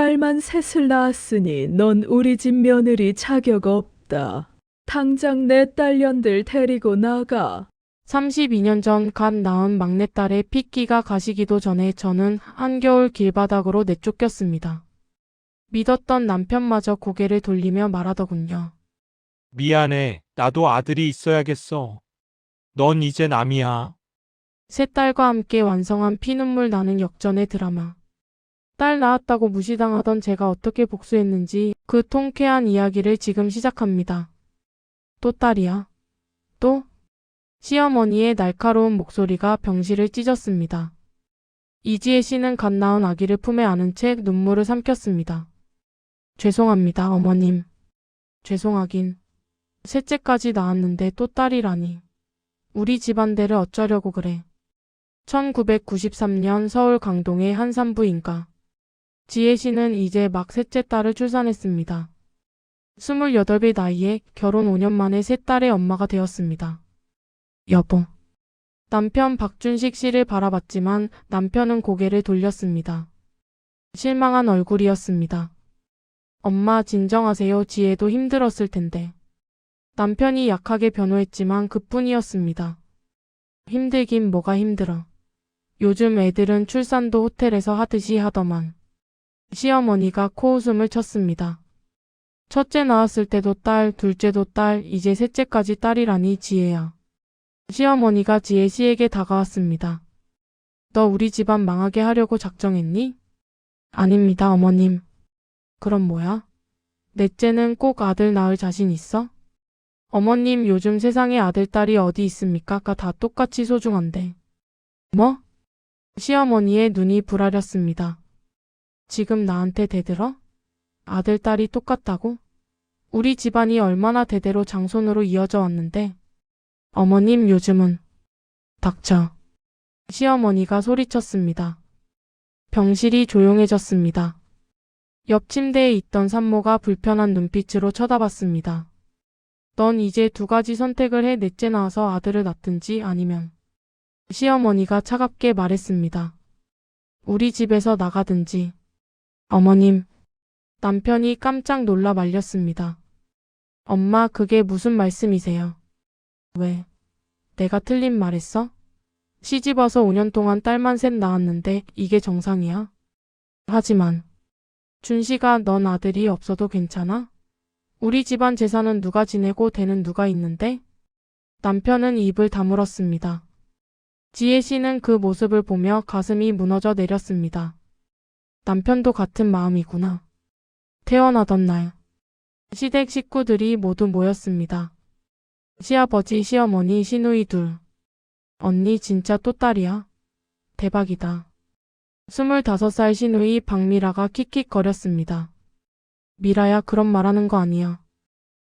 딸만 셋을 낳았으니 넌 우리 집 며느리 자격 없다. 당장 내 딸년들 데리고 나가. 32년 전 갓 낳은 막내딸의 핏기가 가시기도 전에 저는 한겨울 길바닥으로 내쫓겼습니다. 믿었던 남편마저 고개를 돌리며 말하더군요. 미안해. 나도 아들이 있어야겠어. 넌 이제 남이야. 세 딸과 함께 완성한 피눈물 나는 역전의 드라마. 딸 낳았다고 무시당하던 제가 어떻게 복수했는지 그 통쾌한 이야기를 지금 시작합니다. 또 딸이야? 또? 시어머니의 날카로운 목소리가 병실을 찢었습니다. 이지혜 씨는 갓 낳은 아기를 품에 안은 채 눈물을 삼켰습니다. 죄송합니다, 어머님. 죄송하긴. 셋째까지 낳았는데 또 딸이라니. 우리 집안대를 어쩌려고 그래. 1993년 서울 강동의 한 산부인과. 지혜 씨는 이제 막 셋째 딸을 출산했습니다. 28의 나이에 결혼 5년 만에 세 딸의 엄마가 되었습니다. 여보. 남편 박준식 씨를 바라봤지만 남편은 고개를 돌렸습니다. 실망한 얼굴이었습니다. 엄마 진정하세요. 지혜도 힘들었을 텐데. 남편이 약하게 변호했지만 그뿐이었습니다. 힘들긴 뭐가 힘들어. 요즘 애들은 출산도 호텔에서 하듯이 하더만. 시어머니가 코웃음을 쳤습니다. 첫째 낳았을 때도 딸, 둘째도 딸, 이제 셋째까지 딸이라니 지혜야. 시어머니가 지혜 씨에게 다가왔습니다. 너 우리 집안 망하게 하려고 작정했니? 아닙니다, 어머님. 그럼 뭐야? 넷째는 꼭 아들 낳을 자신 있어? 어머님, 요즘 세상에 아들, 딸이 어디 있습니까? 다 똑같이 소중한데. 뭐? 시어머니의 눈이 부라렸습니다. 지금 나한테 대들어? 아들, 딸이 똑같다고? 우리 집안이 얼마나 대대로 장손으로 이어져 왔는데. 어머님, 요즘은. 닥쳐. 시어머니가 소리쳤습니다. 병실이 조용해졌습니다. 옆 침대에 있던 산모가 불편한 눈빛으로 쳐다봤습니다. 넌 이제 두 가지 선택을 해. 넷째 낳아서 아들을 낳든지 아니면. 시어머니가 차갑게 말했습니다. 우리 집에서 나가든지. 어머님. 남편이 깜짝 놀라 말렸습니다. 엄마, 그게 무슨 말씀이세요? 왜? 내가 틀린 말했어? 시집와서 5년 동안 딸만 셋 낳았는데 이게 정상이야? 하지만 준식아, 넌 아들이 없어도 괜찮아? 우리 집안 재산은 누가 지내고 대는 누가 있는데? 남편은 입을 다물었습니다. 지혜 씨는 그 모습을 보며 가슴이 무너져 내렸습니다. 남편도 같은 마음이구나. 태어나던 날, 시댁 식구들이 모두 모였습니다. 시아버지, 시어머니, 시누이 둘. 언니 진짜 또 딸이야? 대박이다. 25살 시누이 박미라가 킥킥거렸습니다. 미라야, 그런 말하는 거 아니야.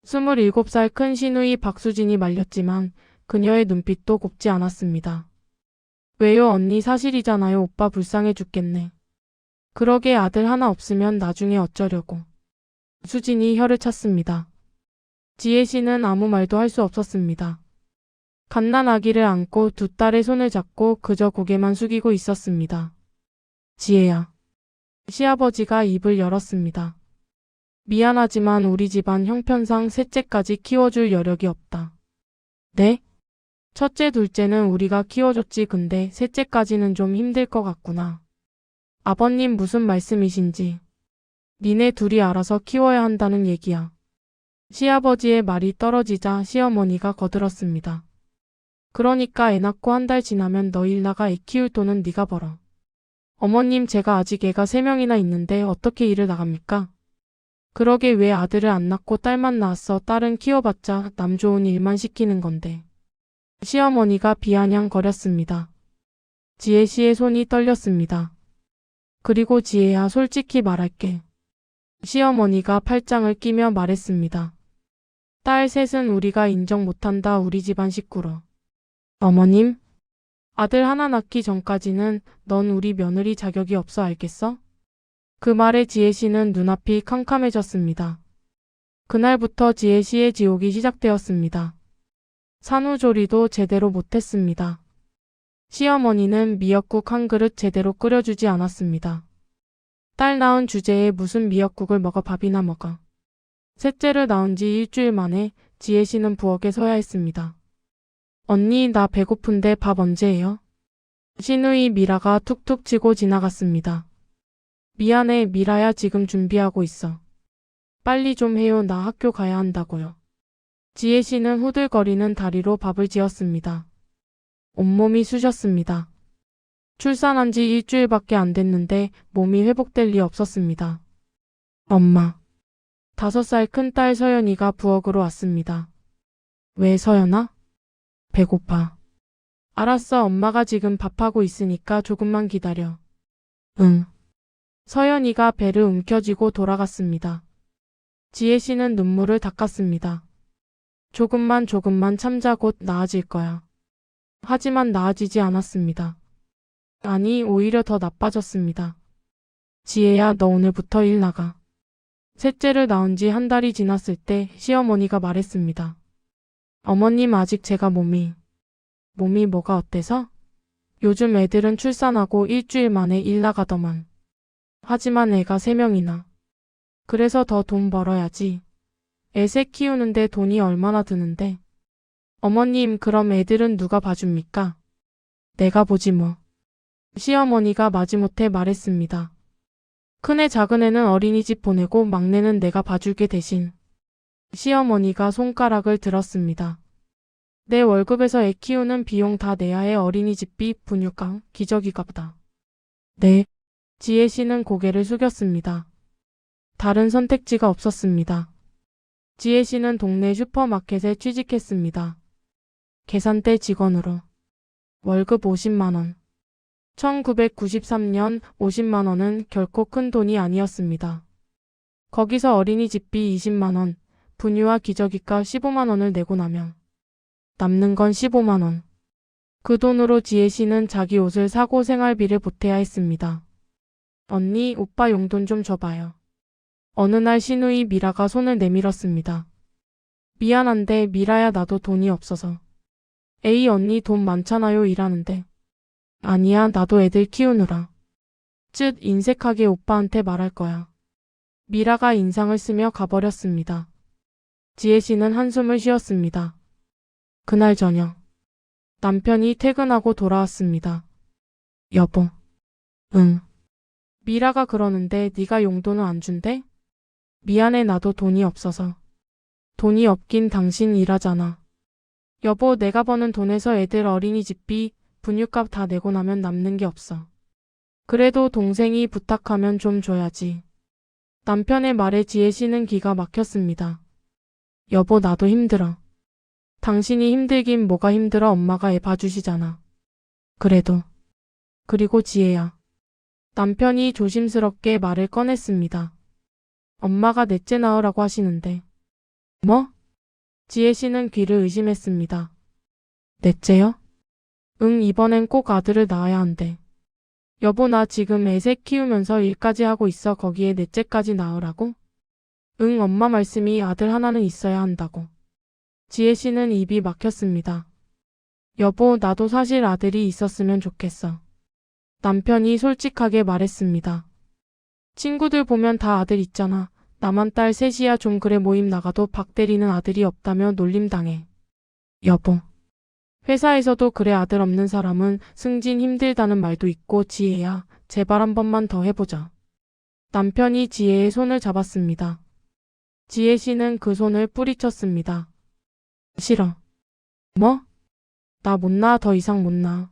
27살 큰 시누이 박수진이 말렸지만 그녀의 눈빛도 곱지 않았습니다. 왜요 언니, 사실이잖아요. 오빠 불쌍해 죽겠네. 그러게 아들 하나 없으면 나중에 어쩌려고. 수진이 혀를 찼습니다. 지혜 씨는 아무 말도 할 수 없었습니다. 갓난 아기를 안고 두 딸의 손을 잡고 그저 고개만 숙이고 있었습니다. 지혜야. 시아버지가 입을 열었습니다. 미안하지만 우리 집안 형편상 셋째까지 키워줄 여력이 없다. 네? 첫째, 둘째는 우리가 키워줬지. 근데 셋째까지는 좀 힘들 것 같구나. 아버님, 무슨 말씀이신지. 니네 둘이 알아서 키워야 한다는 얘기야. 시아버지의 말이 떨어지자 시어머니가 거들었습니다. 그러니까 애 낳고 한 달 지나면 너 일 나가. 애 키울 돈은 네가 벌어. 어머님, 제가 아직 애가 3명이나 있는데 어떻게 일을 나갑니까? 그러게 왜 아들을 안 낳고 딸만 낳았어. 딸은 키워봤자 남 좋은 일만 시키는 건데. 시어머니가 비아냥거렸습니다. 지혜 씨의 손이 떨렸습니다. 그리고 지혜야, 솔직히 말할게. 시어머니가 팔짱을 끼며 말했습니다. 딸 셋은 우리가 인정 못한다. 우리 집안 식구로. 어머님? 아들 하나 낳기 전까지는 넌 우리 며느리 자격이 없어, 알겠어? 그 말에 지혜 씨는 눈앞이 캄캄해졌습니다. 그날부터 지혜 씨의 지옥이 시작되었습니다. 산후조리도 제대로 못했습니다. 시어머니는 미역국 한 그릇 제대로 끓여주지 않았습니다. 딸 낳은 주제에 무슨 미역국을 먹어 밥이나 먹어. 셋째를 낳은 지 일주일 만에 지혜 씨는 부엌에 서야 했습니다. 언니, 나 배고픈데 밥 언제 해요? 신우이 미라가 툭툭 치고 지나갔습니다. 미안해, 미라야, 지금 준비하고 있어. 빨리 좀 해요, 나 학교 가야 한다고요. 지혜 씨는 후들거리는 다리로 밥을 지었습니다. 온몸이 쑤셨습니다. 출산한 지 일주일밖에 안 됐는데 몸이 회복될 리 없었습니다. 엄마. 5살 큰 딸 서연이가 부엌으로 왔습니다. 왜 서연아? 배고파. 알았어, 엄마가 지금 밥하고 있으니까 조금만 기다려. 응. 서연이가 배를 움켜쥐고 돌아갔습니다. 지혜 씨는 눈물을 닦았습니다. 조금만 참자, 곧 나아질 거야. 하지만 나아지지 않았습니다. 아니, 오히려 더 나빠졌습니다. 지혜야, 너 오늘부터 일 나가. 셋째를 낳은 지 한 달이 지났을 때 시어머니가 말했습니다. 어머님, 아직 제가 몸이 뭐가 어때서? 요즘 애들은 출산하고 일주일 만에 일 나가더만. 하지만 애가 3명이나. 그래서 더 돈 벌어야지. 애 셋 키우는데 돈이 얼마나 드는데. 어머님, 그럼 애들은 누가 봐줍니까? 내가 보지 뭐. 시어머니가 마지못해 말했습니다. 큰애 작은애는 어린이집 보내고 막내는 내가 봐줄게 대신. 시어머니가 손가락을 들었습니다. 내 월급에서 애 키우는 비용 다 내야 해. 어린이집비, 분유값, 기저귀값다. 네. 지혜 씨는 고개를 숙였습니다. 다른 선택지가 없었습니다. 지혜 씨는 동네 슈퍼마켓에 취직했습니다. 계산대 직원으로. 월급 50만 원. 1993년 50만 원은 결코 큰 돈이 아니었습니다. 거기서 어린이집비 20만 원, 분유와 기저귀값 15만 원을 내고 나면 남는 건 15만 원. 그 돈으로 지혜 씨는 자기 옷을 사고 생활비를 보태야 했습니다. 언니, 오빠 용돈 좀 줘봐요. 어느 날 신우이 미라가 손을 내밀었습니다. 미안한데 미라야, 나도 돈이 없어서. 에이, 언니 돈 많잖아요, 일하는데. 아니야, 나도 애들 키우느라. 쯧, 인색하게 오빠한테 말할 거야. 미라가 인상을 쓰며 가버렸습니다. 지혜 씨는 한숨을 쉬었습니다. 그날 저녁. 남편이 퇴근하고 돌아왔습니다. 여보. 응. 미라가 그러는데 네가 용돈은 안 준대? 미안해, 나도 돈이 없어서. 돈이 없긴 당신 일하잖아. 여보, 내가 버는 돈에서 애들 어린이집비, 분유값 다 내고 나면 남는 게 없어. 그래도 동생이 부탁하면 좀 줘야지. 남편의 말에 지혜 씨는 기가 막혔습니다. 여보, 나도 힘들어. 당신이 힘들긴 뭐가 힘들어, 엄마가 애 봐주시잖아. 그래도. 그리고 지혜야. 남편이 조심스럽게 말을 꺼냈습니다. 엄마가 넷째 낳으라고 하시는데. 뭐? 지혜 씨는 귀를 의심했습니다. 넷째요? 응, 이번엔 꼭 아들을 낳아야 한대. 여보, 나 지금 애 셋 키우면서 일까지 하고 있어. 거기에 넷째까지 낳으라고? 응, 엄마 말씀이 아들 하나는 있어야 한다고. 지혜 씨는 입이 막혔습니다. 여보, 나도 사실 아들이 있었으면 좋겠어. 남편이 솔직하게 말했습니다. 친구들 보면 다 아들 있잖아. 나만 딸 셋이야. 좀 그래. 모임 나가도 박 대리는 아들이 없다며 놀림당해. 여보. 회사에서도 그래, 아들 없는 사람은 승진 힘들다는 말도 있고. 지혜야, 제발 한 번만 더 해보자. 남편이 지혜의 손을 잡았습니다. 지혜 씨는 그 손을 뿌리쳤습니다. 싫어. 뭐? 나 못 나, 더 이상 못 나.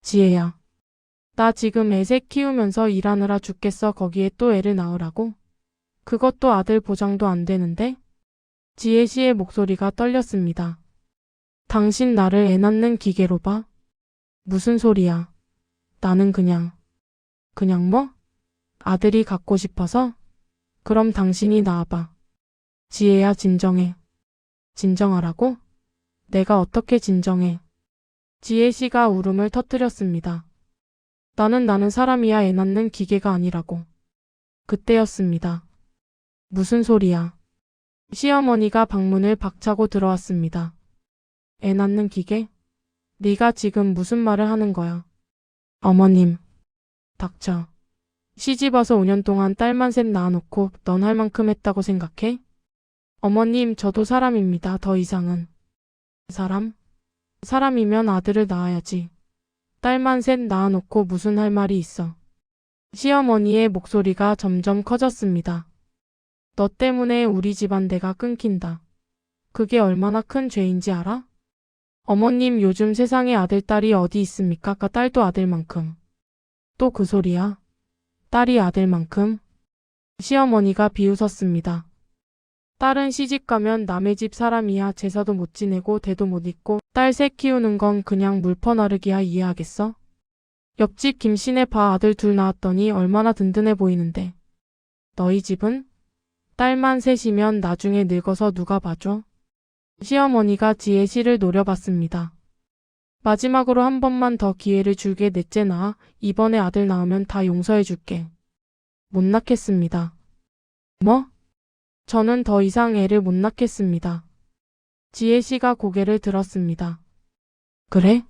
지혜야. 나 지금 애 셋 키우면서 일하느라 죽겠어. 거기에 또 애를 낳으라고? 그것도 아들 보장도 안 되는데? 지혜 씨의 목소리가 떨렸습니다. 당신 나를 애 낳는 기계로 봐? 무슨 소리야. 나는 그냥 뭐? 아들이 갖고 싶어서? 그럼 당신이 낳아봐. 지혜야, 진정해. 진정하라고? 내가 어떻게 진정해? 지혜 씨가 울음을 터뜨렸습니다. 나는 사람이야, 애 낳는 기계가 아니라고. 그때였습니다. 무슨 소리야. 시어머니가 방문을 박차고 들어왔습니다. 애 낳는 기계? 네가 지금 무슨 말을 하는 거야? 어머님. 닥쳐. 시집 와서 5년 동안 딸만 셋 낳아놓고 넌 할 만큼 했다고 생각해? 어머님, 저도 사람입니다. 더 이상은. 사람? 사람이면 아들을 낳아야지. 딸만 셋 낳아놓고 무슨 할 말이 있어. 시어머니의 목소리가 점점 커졌습니다. 너 때문에 우리 집안대가 끊긴다. 그게 얼마나 큰 죄인지 알아? 어머님, 요즘 세상에 아들, 딸이 어디 있습니까? 딸도 아들만큼. 또 그 소리야? 딸이 아들만큼? 시어머니가 비웃었습니다. 딸은 시집가면 남의 집 사람이야. 제사도 못 지내고 대도 못 잇고 딸 셋 키우는 건 그냥 물퍼나르기야. 이해하겠어? 옆집 김씨네 봐, 아들 둘 낳았더니 얼마나 든든해 보이는데. 너희 집은? 딸만 셋이면 나중에 늙어서 누가 봐줘? 시어머니가 지혜 씨를 노려봤습니다. 마지막으로 한 번만 더 기회를 줄게. 넷째 낳아. 이번에 아들 낳으면 다 용서해 줄게. 못 낳겠습니다. 뭐? 저는 더 이상 애를 못 낳겠습니다. 지혜 씨가 고개를 들었습니다. 그래?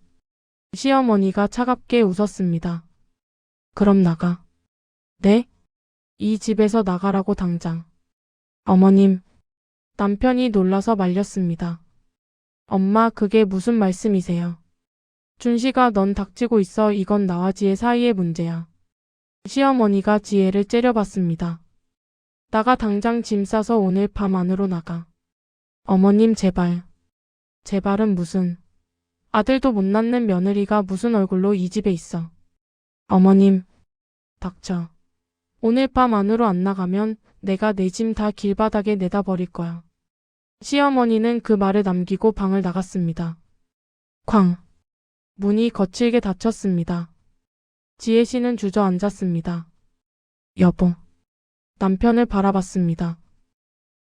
시어머니가 차갑게 웃었습니다. 그럼 나가. 네? 이 집에서 나가라고 당장. 어머님. 남편이 놀라서 말렸습니다. 엄마, 그게 무슨 말씀이세요? 준식아, 넌 닥치고 있어. 이건 나와 지혜 사이의 문제야. 시어머니가 지혜를 째려봤습니다. 나가, 당장 짐 싸서 오늘 밤 안으로 나가. 어머님, 제발. 제발은 무슨. 아들도 못 낳는 며느리가 무슨 얼굴로 이 집에 있어. 어머님. 닥쳐. 오늘 밤 안으로 안 나가면 내가 내 짐 다 길바닥에 내다 버릴 거야. 시어머니는 그 말을 남기고 방을 나갔습니다. 쾅. 문이 거칠게 닫혔습니다. 지혜 씨는 주저앉았습니다. 여보. 남편을 바라봤습니다.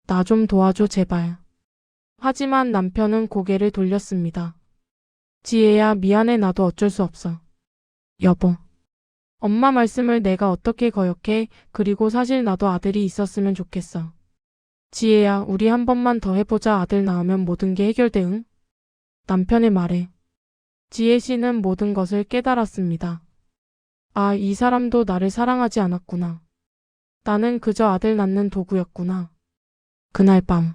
나 좀 도와줘, 제발. 하지만 남편은 고개를 돌렸습니다. 지혜야, 미안해. 나도 어쩔 수 없어. 여보. 엄마 말씀을 내가 어떻게 거역해. 그리고 사실 나도 아들이 있었으면 좋겠어. 지혜야, 우리 한 번만 더 해보자. 아들 낳으면 모든 게 해결돼. 응? 남편의 말에 지혜 씨는 모든 것을 깨달았습니다. 아, 이 사람도 나를 사랑하지 않았구나. 나는 그저 아들 낳는 도구였구나. 그날 밤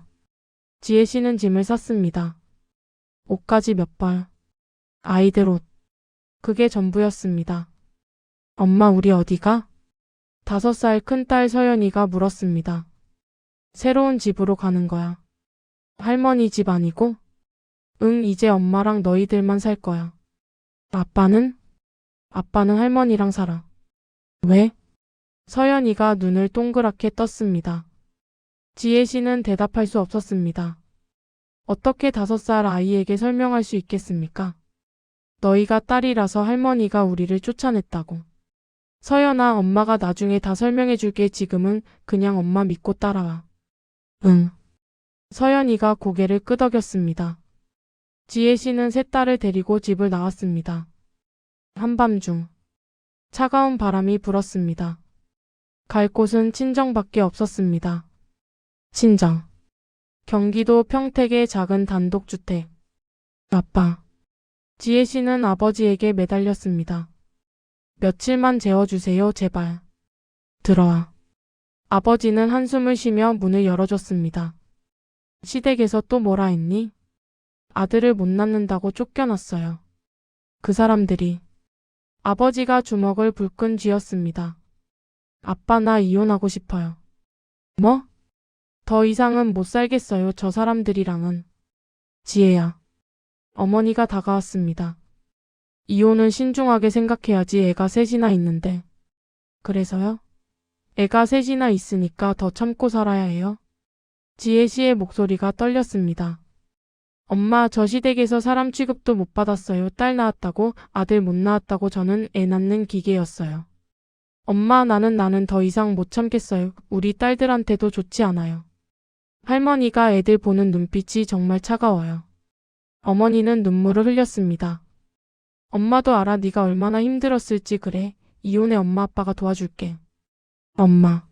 지혜 씨는 짐을 쌌습니다. 옷까지 몇 벌. 아이들 옷. 그게 전부였습니다. 엄마, 우리 어디가? 5살 큰딸 서연이가 물었습니다. 새로운 집으로 가는 거야. 할머니 집 아니고? 응, 이제 엄마랑 너희들만 살 거야. 아빠는? 아빠는 할머니랑 살아. 왜? 서연이가 눈을 동그랗게 떴습니다. 지혜 씨는 대답할 수 없었습니다. 어떻게 5살 아이에게 설명할 수 있겠습니까? 너희가 딸이라서 할머니가 우리를 쫓아냈다고. 서연아, 엄마가 나중에 다 설명해 줄게. 지금은 그냥 엄마 믿고 따라와. 응. 서연이가 고개를 끄덕였습니다. 지혜 씨는 세 딸을 데리고 집을 나왔습니다. 한밤중 차가운 바람이 불었습니다. 갈 곳은 친정밖에 없었습니다. 친정. 경기도 평택의 작은 단독주택. 아빠. 지혜 씨는 아버지에게 매달렸습니다. 며칠만 재워주세요, 제발. 들어와. 아버지는 한숨을 쉬며 문을 열어줬습니다. 시댁에서 또 뭐라 했니? 아들을 못 낳는다고 쫓겨났어요. 그 사람들이. 아버지가 주먹을 불끈 쥐었습니다. 아빠, 나 이혼하고 싶어요. 뭐? 더 이상은 못 살겠어요, 저 사람들이랑은. 지혜야. 어머니가 다가왔습니다. 이혼은 신중하게 생각해야지. 애가 셋이나 있는데. 그래서요? 애가 셋이나 있으니까 더 참고 살아야 해요. 지혜 씨의 목소리가 떨렸습니다. 엄마, 저 시댁에서 사람 취급도 못 받았어요. 딸 낳았다고, 아들 못 낳았다고. 저는 애 낳는 기계였어요. 엄마, 나는 더 이상 못 참겠어요. 우리 딸들한테도 좋지 않아요. 할머니가 애들 보는 눈빛이 정말 차가워요. 어머니는 눈물을 흘렸습니다. 엄마도 알아. 네가 얼마나 힘들었을지. 그래. 이혼해. 엄마 아빠가 도와줄게. 엄마.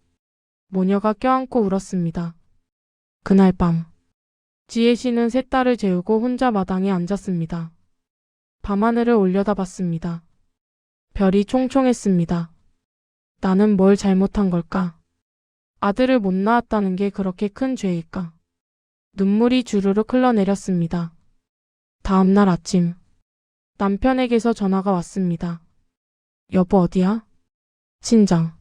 모녀가 껴안고 울었습니다. 그날 밤 지혜 씨는 세 딸을 재우고 혼자 마당에 앉았습니다. 밤하늘을 올려다봤습니다. 별이 총총했습니다. 나는 뭘 잘못한 걸까? 아들을 못 낳았다는 게 그렇게 큰 죄일까? 눈물이 주르륵 흘러내렸습니다. 다음 날 아침, 남편에게서 전화가 왔습니다. 여보 어디야? 친정.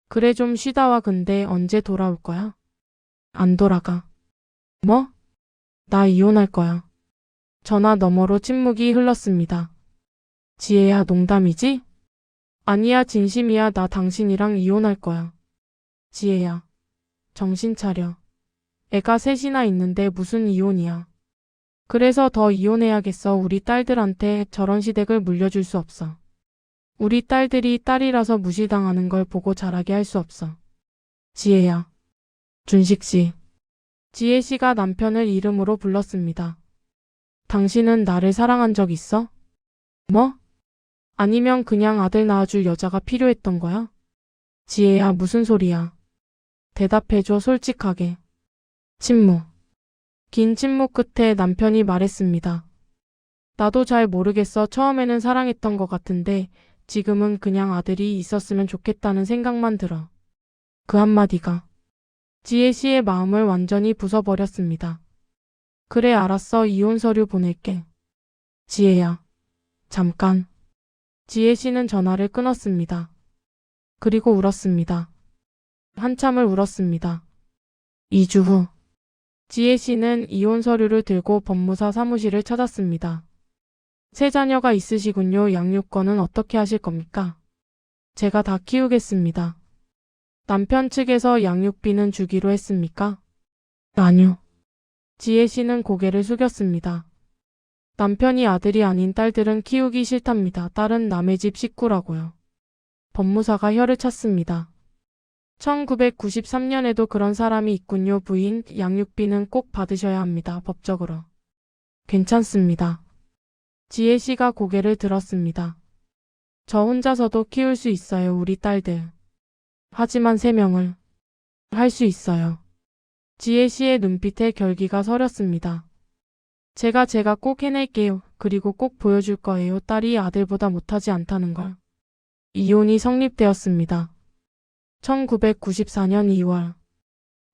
그래 좀 쉬다 와. 근데 언제 돌아올 거야? 안 돌아가. 뭐? 나 이혼할 거야. 전화 너머로 침묵이 흘렀습니다. 지혜야, 농담이지? 아니야, 진심이야. 나 당신이랑 이혼할 거야. 지혜야, 정신 차려. 애가 셋이나 있는데 무슨 이혼이야. 그래서 더 이혼해야겠어. 우리 딸들한테 저런 시댁을 물려줄 수 없어. 우리 딸들이 딸이라서 무시당하는 걸 보고 자라게 할 수 없어. 지혜야. 준식 씨. 지혜 씨가 남편을 이름으로 불렀습니다. 당신은 나를 사랑한 적 있어? 뭐? 아니면 그냥 아들 낳아줄 여자가 필요했던 거야? 지혜야, 무슨 소리야. 대답해줘, 솔직하게. 침묵. 긴 침묵 끝에 남편이 말했습니다. 나도 잘 모르겠어. 처음에는 사랑했던 것 같은데 지금은 그냥 아들이 있었으면 좋겠다는 생각만 들어. 그 한마디가 지혜 씨의 마음을 완전히 부숴버렸습니다. 그래, 알았어. 이혼 서류 보낼게. 지혜야. 잠깐. 지혜 씨는 전화를 끊었습니다. 그리고 울었습니다. 한참을 울었습니다. 2주 후. 지혜 씨는 이혼 서류를 들고 법무사 사무실을 찾았습니다. 세 자녀가 있으시군요. 양육권은 어떻게 하실 겁니까? 제가 다 키우겠습니다. 남편 측에서 양육비는 주기로 했습니까? 아니요. 지혜 씨는 고개를 숙였습니다. 남편이 아들이 아닌 딸들은 키우기 싫답니다. 딸은 남의 집 식구라고요. 법무사가 혀를 찼습니다. 1993년에도 그런 사람이 있군요. 부인, 양육비는 꼭 받으셔야 합니다. 법적으로. 괜찮습니다. 지혜 씨가 고개를 들었습니다. 저 혼자서도 키울 수 있어요. 우리 딸들. 하지만 3명을 할 수 있어요. 지혜 씨의 눈빛에 결기가 서렸습니다. 제가 꼭 해낼게요. 그리고 꼭 보여줄 거예요. 딸이 아들보다 못하지 않다는 걸. 이혼이 성립되었습니다. 1994년 2월.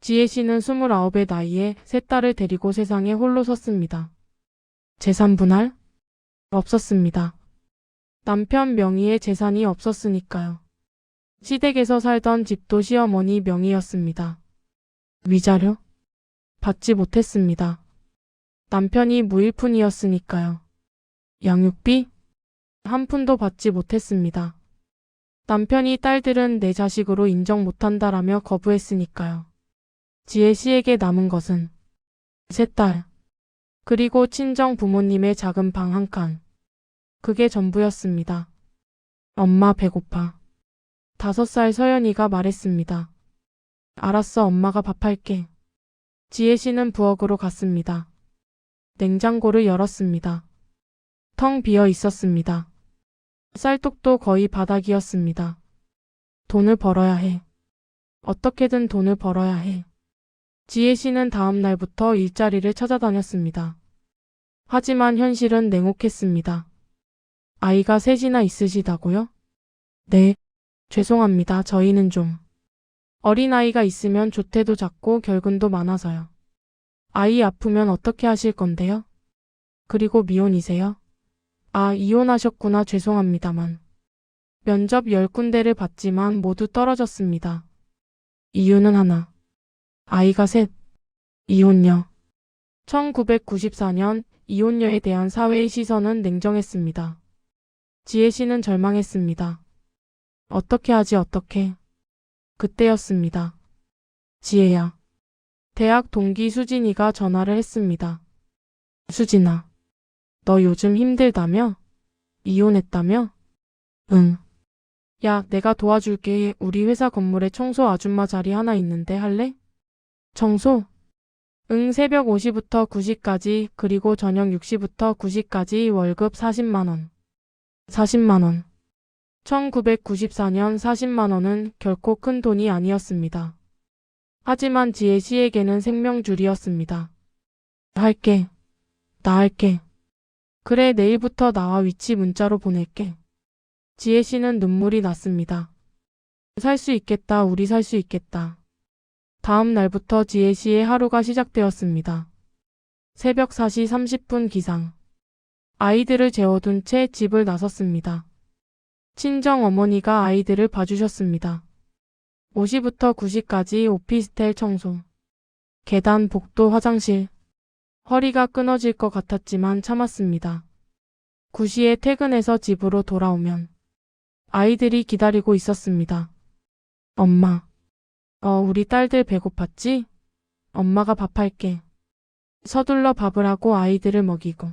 지혜 씨는 29의 나이에 세 딸을 데리고 세상에 홀로 섰습니다. 재산 분할? 없었습니다. 남편 명의의 재산이 없었으니까요. 시댁에서 살던 집도 시어머니 명의였습니다. 위자료? 받지 못했습니다. 남편이 무일푼이었으니까요. 양육비? 한 푼도 받지 못했습니다. 남편이 딸들은 내 자식으로 인정 못한다라며 거부했으니까요. 지혜 씨에게 남은 것은 세 딸, 그리고 친정 부모님의 작은 방 한 칸. 그게 전부였습니다. 엄마 배고파. 5살 서연이가 말했습니다. 알았어, 엄마가 밥할게. 지혜 씨는 부엌으로 갔습니다. 냉장고를 열었습니다. 텅 비어 있었습니다. 쌀독도 거의 바닥이었습니다. 돈을 벌어야 해. 어떻게든 돈을 벌어야 해. 지혜 씨는 다음 날부터 일자리를 찾아다녔습니다. 하지만 현실은 냉혹했습니다. 아이가 셋이나 있으시다고요? 네. 죄송합니다. 저희는 좀. 어린아이가 있으면 조퇴도 작고 결근도 많아서요. 아이 아프면 어떻게 하실 건데요? 그리고 미혼이세요? 아, 이혼하셨구나. 죄송합니다만. 면접 10군데를 봤지만 모두 떨어졌습니다. 이유는 하나. 아이가 셋. 이혼녀. 1994년 이혼녀에 대한 사회의 시선은 냉정했습니다. 지혜 씨는 절망했습니다. 어떻게 하지 어떻게. 그때였습니다. 지혜야. 대학 동기 수진이가 전화를 했습니다. 수진아. 너 요즘 힘들다며? 이혼했다며? 응. 야, 내가 도와줄게. 우리 회사 건물에 청소 아줌마 자리 하나 있는데 할래? 청소? 응, 새벽 5시부터 9시까지, 그리고 저녁 6시부터 9시까지 월급 40만 원. 40만 원. 1994년 40만 원은 결코 큰 돈이 아니었습니다. 하지만 지혜 씨에게는 생명줄이었습니다. 할게. 나 할게. 그래, 내일부터 나와. 위치 문자로 보낼게. 지혜 씨는 눈물이 났습니다. 살 수 있겠다, 우리 살 수 있겠다. 다음 날부터 지혜 씨의 하루가 시작되었습니다. 새벽 4시 30분 기상. 아이들을 재워둔 채 집을 나섰습니다. 친정 어머니가 아이들을 봐주셨습니다. 5시부터 9시까지 오피스텔 청소. 계단, 복도, 화장실. 허리가 끊어질 것 같았지만 참았습니다. 9시에 퇴근해서 집으로 돌아오면 아이들이 기다리고 있었습니다. 엄마. 우리 딸들 배고팠지? 엄마가 밥할게. 서둘러 밥을 하고 아이들을 먹이고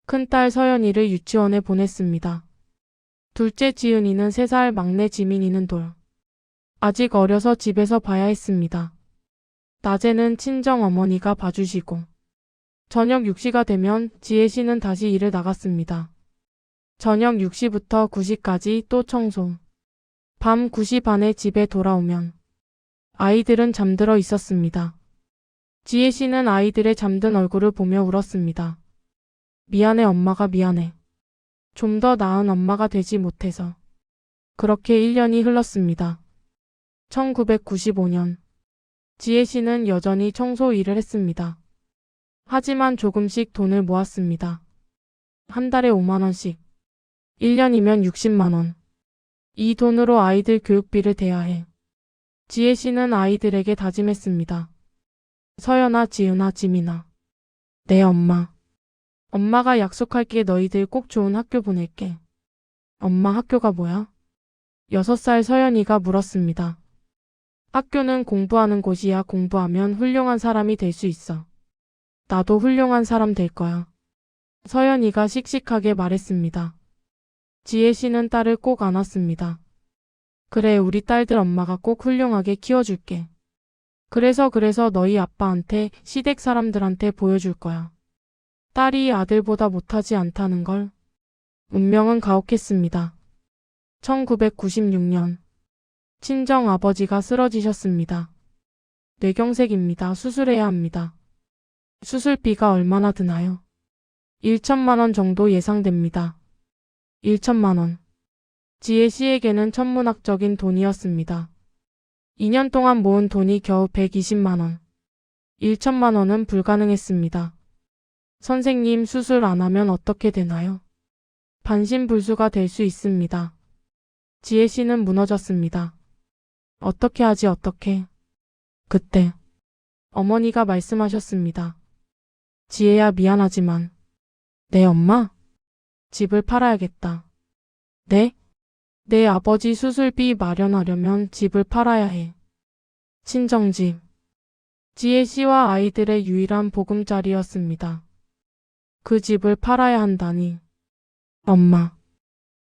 큰딸 서연이를 유치원에 보냈습니다. 둘째 지은이는 3살, 막내 지민이는 돌. 아직 어려서 집에서 봐야 했습니다. 낮에는 친정 어머니가 봐주시고 저녁 6시가 되면 지혜 씨는 다시 일을 나갔습니다. 저녁 6시부터 9시까지 또 청소. 밤 9시 반에 집에 돌아오면 아이들은 잠들어 있었습니다. 지혜 씨는 아이들의 잠든 얼굴을 보며 울었습니다. 미안해, 엄마가 미안해. 좀 더 나은 엄마가 되지 못해서. 그렇게 1년이 흘렀습니다. 1995년. 지혜 씨는 여전히 청소 일을 했습니다. 하지만 조금씩 돈을 모았습니다. 한 달에 5만 원씩. 1년이면 60만 원. 이 돈으로 아이들 교육비를 대야 해. 지혜 씨는 아이들에게 다짐했습니다. 서연아, 지은아, 지민아. 네, 엄마. 엄마가 약속할게. 너희들 꼭 좋은 학교 보낼게. 엄마, 학교가 뭐야? 6살 서연이가 물었습니다. 학교는 공부하는 곳이야. 공부하면 훌륭한 사람이 될 수 있어. 나도 훌륭한 사람 될 거야. 서연이가 씩씩하게 말했습니다. 지혜 씨는 딸을 꼭 안았습니다. 그래, 우리 딸들 엄마가 꼭 훌륭하게 키워줄게. 그래서 너희 아빠한테, 시댁 사람들한테 보여줄 거야. 딸이 아들보다 못하지 않다는 걸. 운명은 가혹했습니다. 1996년. 친정 아버지가 쓰러지셨습니다. 뇌경색입니다. 수술해야 합니다. 수술비가 얼마나 드나요? 1천만 원 정도 예상됩니다. 1천만 원. 지혜 씨에게는 천문학적인 돈이었습니다. 2년 동안 모은 돈이 겨우 120만 원. 1천만 원은 불가능했습니다. 선생님, 수술 안 하면 어떻게 되나요? 반신불수가 될 수 있습니다. 지혜 씨는 무너졌습니다. 어떻게 하지, 어떻게? 그때 어머니가 말씀하셨습니다. 지혜야, 미안하지만. 네, 엄마? 집을 팔아야겠다. 네? 내 아버지 수술비 마련하려면 집을 팔아야 해. 친정집. 지혜 씨와 아이들의 유일한 보금자리였습니다. 그 집을 팔아야 한다니. 엄마.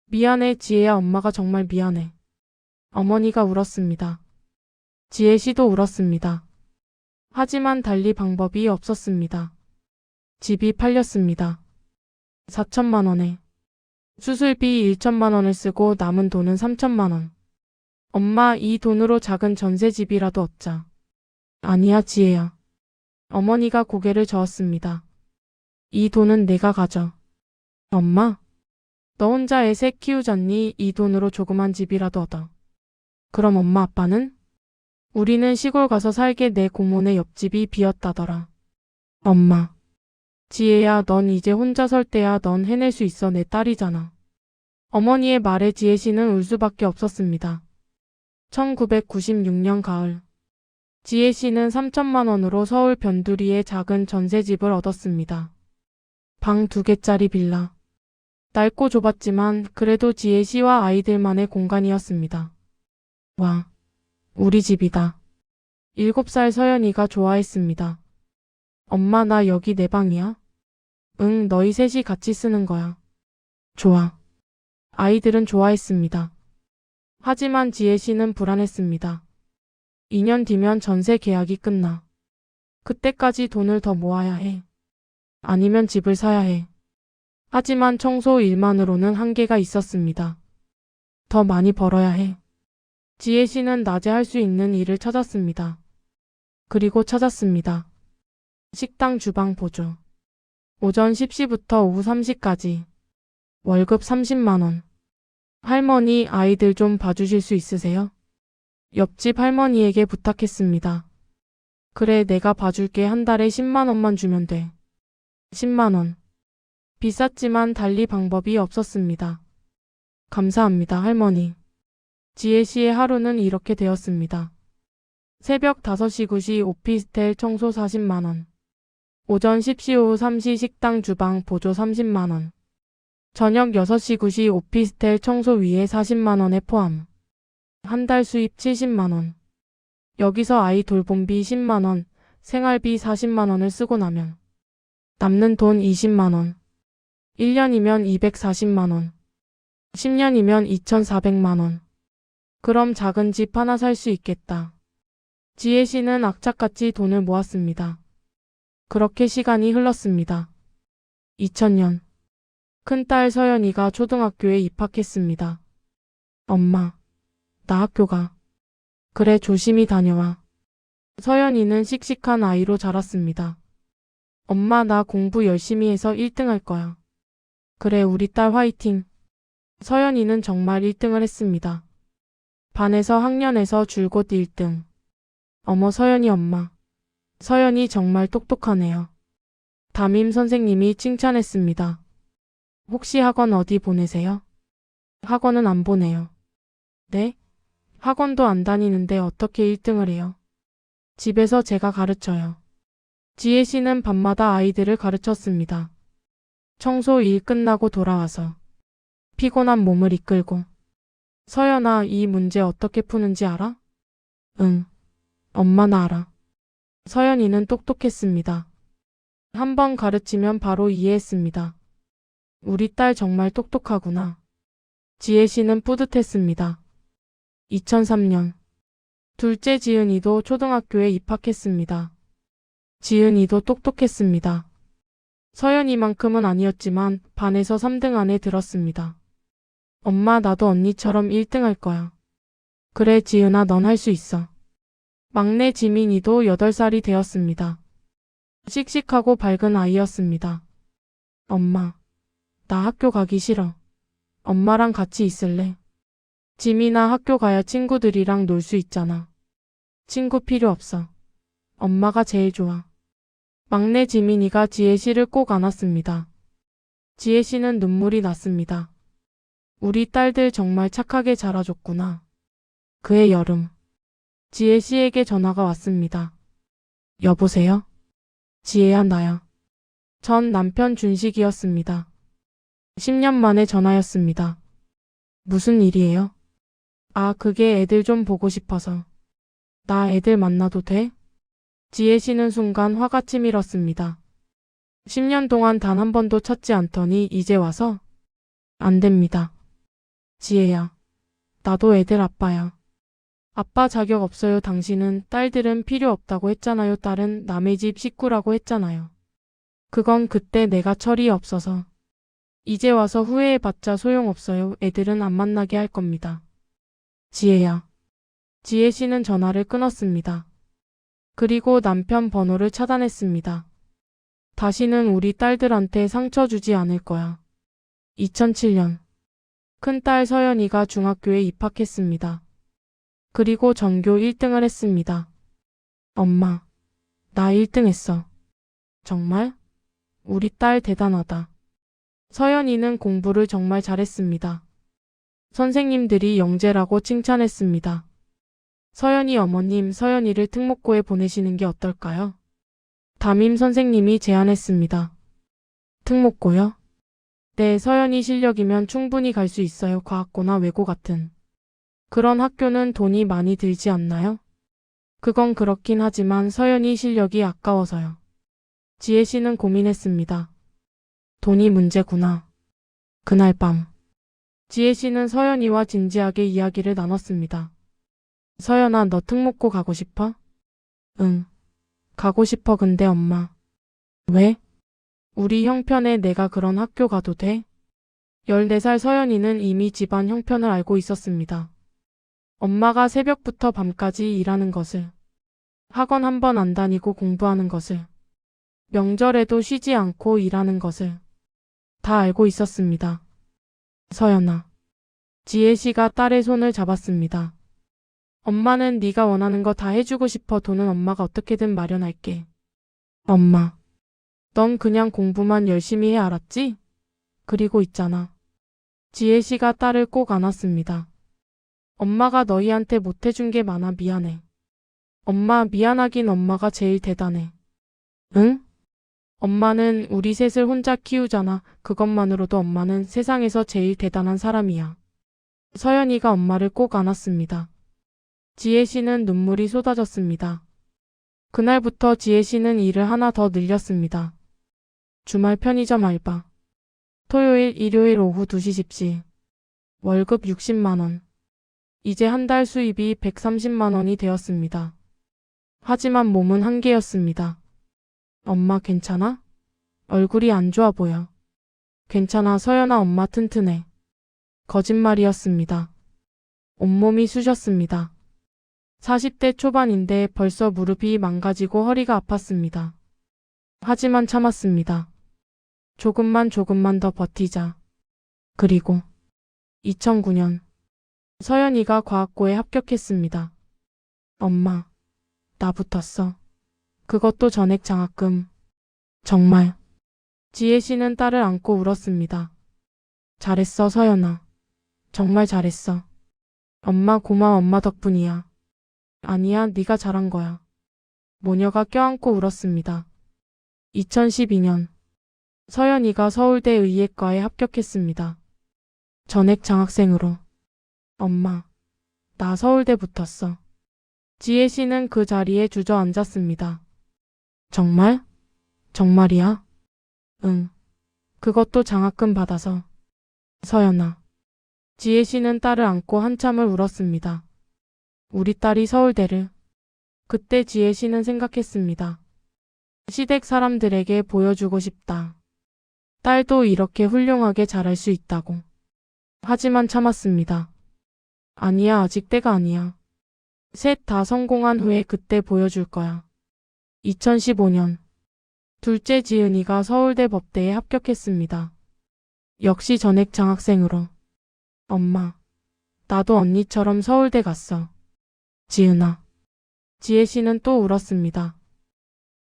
미안해, 지혜야, 엄마가 정말 미안해. 어머니가 울었습니다. 지혜 씨도 울었습니다. 하지만 달리 방법이 없었습니다. 집이 팔렸습니다. 4천만 원에. 수술비 1천만 원을 쓰고 남은 돈은 3천만 원. 엄마, 이 돈으로 작은 전세집이라도 얻자. 아니야, 지혜야. 어머니가 고개를 저었습니다. 이 돈은 내가 가져. 엄마, 너 혼자 애새 키우잖니. 이 돈으로 조그만 집이라도 얻어. 그럼 엄마, 아빠는? 우리는 시골 가서 살게. 내 고모네 옆집이 비었다더라. 엄마. 지혜야, 넌 이제 혼자 설 때야. 넌 해낼 수 있어. 내 딸이잖아. 어머니의 말에 지혜 씨는 울 수밖에 없었습니다. 1996년 가을. 지혜 씨는 3천만 원으로 서울 변두리에 작은 전세집을 얻었습니다. 방 2개짜리 빌라. 넓고 좁았지만 그래도 지혜 씨와 아이들만의 공간이었습니다. 와, 우리 집이다. 7살 서연이가 좋아했습니다. 엄마, 나 여기 내 방이야? 응, 너희 셋이 같이 쓰는 거야. 좋아. 아이들은 좋아했습니다. 하지만 지혜 씨는 불안했습니다. 2년 뒤면 전세 계약이 끝나. 그때까지 돈을 더 모아야 해. 아니면 집을 사야 해. 하지만 청소 일만으로는 한계가 있었습니다. 더 많이 벌어야 해. 지혜 씨는 낮에 할 수 있는 일을 찾았습니다. 그리고 찾았습니다. 식당 주방 보조. 오전 10시부터 오후 3시까지. 월급 30만 원. 할머니, 아이들 좀 봐주실 수 있으세요? 옆집 할머니에게 부탁했습니다. 그래, 내가 봐줄게. 한 달에 10만 원만 주면 돼. 10만 원. 비쌌지만 달리 방법이 없었습니다. 감사합니다, 할머니. 지혜 씨의 하루는 이렇게 되었습니다. 새벽 5시 9시 오피스텔 청소 40만 원. 오전 10시 오후 3시 식당 주방 보조 30만 원. 저녁 6시 9시 오피스텔 청소 위에 40만 원에 포함. 한 달 수입 70만 원. 여기서 아이 돌봄비 10만 원, 생활비 40만 원을 쓰고 나면 남는 돈 20만 원. 1년이면 240만 원. 10년이면 2,400만 원. 그럼 작은 집 하나 살 수 있겠다. 지혜 씨는 악착같이 돈을 모았습니다. 그렇게 시간이 흘렀습니다. 2000년. 큰딸 서연이가 초등학교에 입학했습니다. 엄마, 나 학교 가. 그래, 조심히 다녀와. 서연이는 씩씩한 아이로 자랐습니다. 엄마, 나 공부 열심히 해서 1등 할 거야. 그래, 우리 딸 화이팅. 서연이는 정말 1등을 했습니다. 반에서 학년에서 줄곧 1등. 어머, 서연이 엄마. 서연이 정말 똑똑하네요. 담임 선생님이 칭찬했습니다. 혹시 학원 어디 보내세요? 학원은 안 보내요. 네? 학원도 안 다니는데 어떻게 1등을 해요? 집에서 제가 가르쳐요. 지혜 씨는 밤마다 아이들을 가르쳤습니다. 청소 일 끝나고 돌아와서 피곤한 몸을 이끌고. 서연아, 이 문제 어떻게 푸는지 알아? 응. 엄마, 나 알아. 서연이는 똑똑했습니다. 한 번 가르치면 바로 이해했습니다. 우리 딸 정말 똑똑하구나. 지혜 씨는 뿌듯했습니다. 2003년. 둘째 지은이도 초등학교에 입학했습니다. 지은이도 똑똑했습니다. 서연이만큼은 아니었지만 반에서 3등 안에 들었습니다. 엄마, 나도 언니처럼 1등 할 거야. 그래, 지은아, 넌 할 수 있어. 막내 지민이도 8살이 되었습니다. 씩씩하고 밝은 아이였습니다. 엄마, 나 학교 가기 싫어. 엄마랑 같이 있을래? 지민아, 학교 가야 친구들이랑 놀 수 있잖아. 친구 필요 없어. 엄마가 제일 좋아. 막내 지민이가 지혜 씨를 꼭 안았습니다. 지혜 씨는 눈물이 났습니다. 우리 딸들 정말 착하게 자라줬구나. 그해 여름. 지혜 씨에게 전화가 왔습니다. 여보세요? 지혜야, 나야. 전 남편 준식이었습니다. 10년 만에 전화였습니다. 무슨 일이에요? 아, 그게 애들 좀 보고 싶어서. 나 애들 만나도 돼? 지혜 씨는 순간 화가 치밀었습니다. 10년 동안 단 한 번도 찾지 않더니 이제 와서? 안 됩니다. 지혜야, 나도 애들 아빠야. 아빠 자격 없어요. 당신은 딸들은 필요 없다고 했잖아요. 딸은 남의 집 식구라고 했잖아요. 그건 그때 내가 철이 없어서. 이제 와서 후회해봤자 소용없어요. 애들은 안 만나게 할 겁니다. 지혜야. 지혜 씨는 전화를 끊었습니다. 그리고 남편 번호를 차단했습니다. 다시는 우리 딸들한테 상처 주지 않을 거야. 2007년. 큰딸 서연이가 중학교에 입학했습니다. 그리고 전교 1등을 했습니다. 엄마, 나 1등 했어. 정말? 우리 딸 대단하다. 서연이는 공부를 정말 잘했습니다. 선생님들이 영재라고 칭찬했습니다. 서연이 어머님, 서연이를 특목고에 보내시는 게 어떨까요? 담임 선생님이 제안했습니다. 특목고요? 네, 서연이 실력이면 충분히 갈 수 있어요. 과학고나 외고 같은. 그런 학교는 돈이 많이 들지 않나요? 그건 그렇긴 하지만 서연이 실력이 아까워서요. 지혜 씨는 고민했습니다. 돈이 문제구나. 그날 밤. 지혜 씨는 서연이와 진지하게 이야기를 나눴습니다. 서연아, 너 특목고 가고 싶어? 응. 가고 싶어. 근데 엄마. 왜? 우리 형편에 내가 그런 학교 가도 돼? 14살 서연이는 이미 집안 형편을 알고 있었습니다. 엄마가 새벽부터 밤까지 일하는 것을, 학원 한 번 안 다니고 공부하는 것을, 명절에도 쉬지 않고 일하는 것을 다 알고 있었습니다. 서연아. 지혜 씨가 딸의 손을 잡았습니다. 엄마는 네가 원하는 거 다 해주고 싶어. 돈은 엄마가 어떻게든 마련할게. 엄마, 넌 그냥 공부만 열심히 해, 알았지? 그리고 있잖아. 지혜 씨가 딸을 꼭 안았습니다. 엄마가 너희한테 못해준 게 많아. 미안해. 엄마, 미안하긴 엄마가 제일 대단해. 응? 엄마는 우리 셋을 혼자 키우잖아. 그것만으로도 엄마는 세상에서 제일 대단한 사람이야. 서연이가 엄마를 꼭 안았습니다. 지혜 씨는 눈물이 쏟아졌습니다. 그날부터 지혜 씨는 일을 하나 더 늘렸습니다. 주말 편의점 알바. 토요일, 일요일 오후 2시 집시. 월급 60만 원. 이제 한 달 수입이 130만 원이 되었습니다. 하지만 몸은 한계였습니다. 엄마 괜찮아? 얼굴이 안 좋아 보여. 괜찮아, 서연아, 엄마 튼튼해. 거짓말이었습니다. 온몸이 쑤셨습니다. 40대 초반인데 벌써 무릎이 망가지고 허리가 아팠습니다. 하지만 참았습니다. 조금만 더 버티자. 그리고 2009년 서연이가 과학고에 합격했습니다. 엄마, 나 붙었어. 그것도 전액 장학금. 정말. 지혜 씨는 딸을 안고 울었습니다. 잘했어, 서연아. 정말 잘했어. 엄마 고마워, 엄마 덕분이야. 아니야, 네가 잘한 거야. 모녀가 껴안고 울었습니다. 2012년 서연이가 서울대 의예과에 합격했습니다. 전액 장학생으로. 엄마, 나 서울대 붙었어. 지혜 씨는 그 자리에 주저앉았습니다. 정말? 정말이야? 응. 그것도 장학금 받아서. 서연아. 지혜 씨는 딸을 안고 한참을 울었습니다. 우리 딸이 서울대를. 그때 지혜 씨는 생각했습니다. 시댁 사람들에게 보여주고 싶다. 딸도 이렇게 훌륭하게 잘할 수 있다고. 하지만 참았습니다. 아니야, 아직 때가 아니야. 셋 다 성공한 후에 그때 보여줄 거야. 2015년 둘째 지은이가 서울대 법대에 합격했습니다. 역시 전액 장학생으로. 엄마, 나도 언니처럼 서울대 갔어. 지은아. 지혜 씨는 또 울었습니다.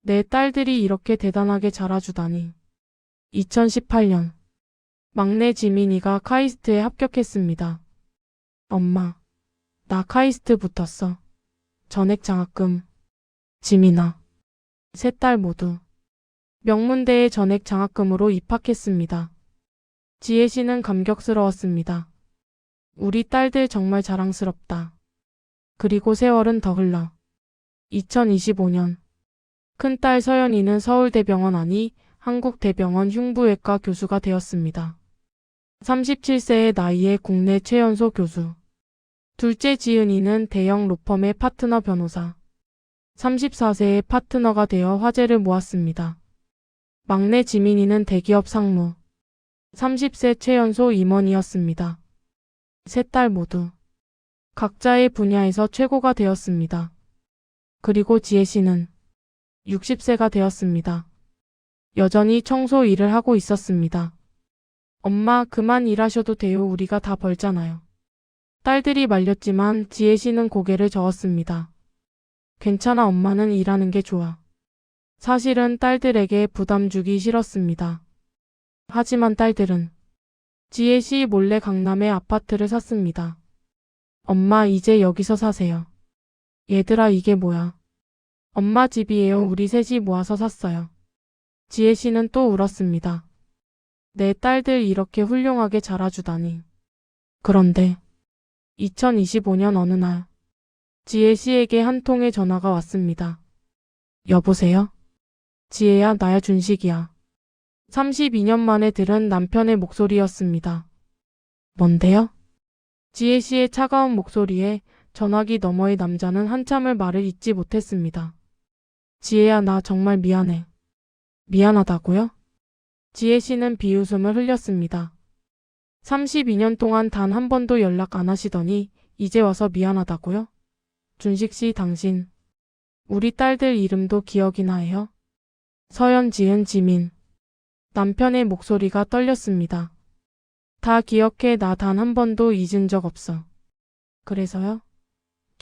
내 딸들이 이렇게 대단하게 자라주다니. 2018년 막내 지민이가 카이스트에 합격했습니다. 엄마, 나 카이스트 붙었어. 전액 장학금. 지민아. 세 딸 모두 명문대에 전액 장학금으로 입학했습니다. 지혜 씨는 감격스러웠습니다. 우리 딸들 정말 자랑스럽다. 그리고 세월은 더 흘러 2025년 큰딸 서연이는 서울대병원 아니 한국대병원 흉부외과 교수가 되었습니다. 37세의 나이에 국내 최연소 교수. 둘째 지은이는 대형 로펌의 파트너 변호사. 34세의 파트너가 되어 화제를 모았습니다. 막내 지민이는 대기업 상무. 30세 최연소 임원이었습니다. 세 딸 모두 각자의 분야에서 최고가 되었습니다. 그리고 지혜 씨는 60세가 되었습니다. 여전히 청소 일을 하고 있었습니다. 엄마, 그만 일하셔도 돼요. 우리가 다 벌잖아요. 딸들이 말렸지만 지혜 씨는 고개를 저었습니다. 괜찮아, 엄마는 일하는 게 좋아. 사실은 딸들에게 부담 주기 싫었습니다. 하지만 딸들은 지혜 씨 몰래 강남에 아파트를 샀습니다. 엄마, 이제 여기서 사세요. 얘들아, 이게 뭐야? 엄마 집이에요. 우리 셋이 모아서 샀어요. 지혜 씨는 또 울었습니다. 내 딸들 이렇게 훌륭하게 자라주다니. 그런데 2025년 어느 날 지혜 씨에게 한 통의 전화가 왔습니다. 여보세요? 지혜야, 나야, 준식이야. 32년 만에 들은 남편의 목소리였습니다. 뭔데요? 지혜 씨의 차가운 목소리에 전화기 너머의 남자는 한참을 말을 잇지 못했습니다. 지혜야, 나 정말 미안해. 미안하다고요? 지혜 씨는 비웃음을 흘렸습니다. 32년 동안 단 한 번도 연락 안 하시더니 이제 와서 미안하다고요? 준식 씨, 당신 우리 딸들 이름도 기억이나 해요? 서연, 지은, 지민. 남편의 목소리가 떨렸습니다. 다 기억해. 나 단 한 번도 잊은 적 없어. 그래서요?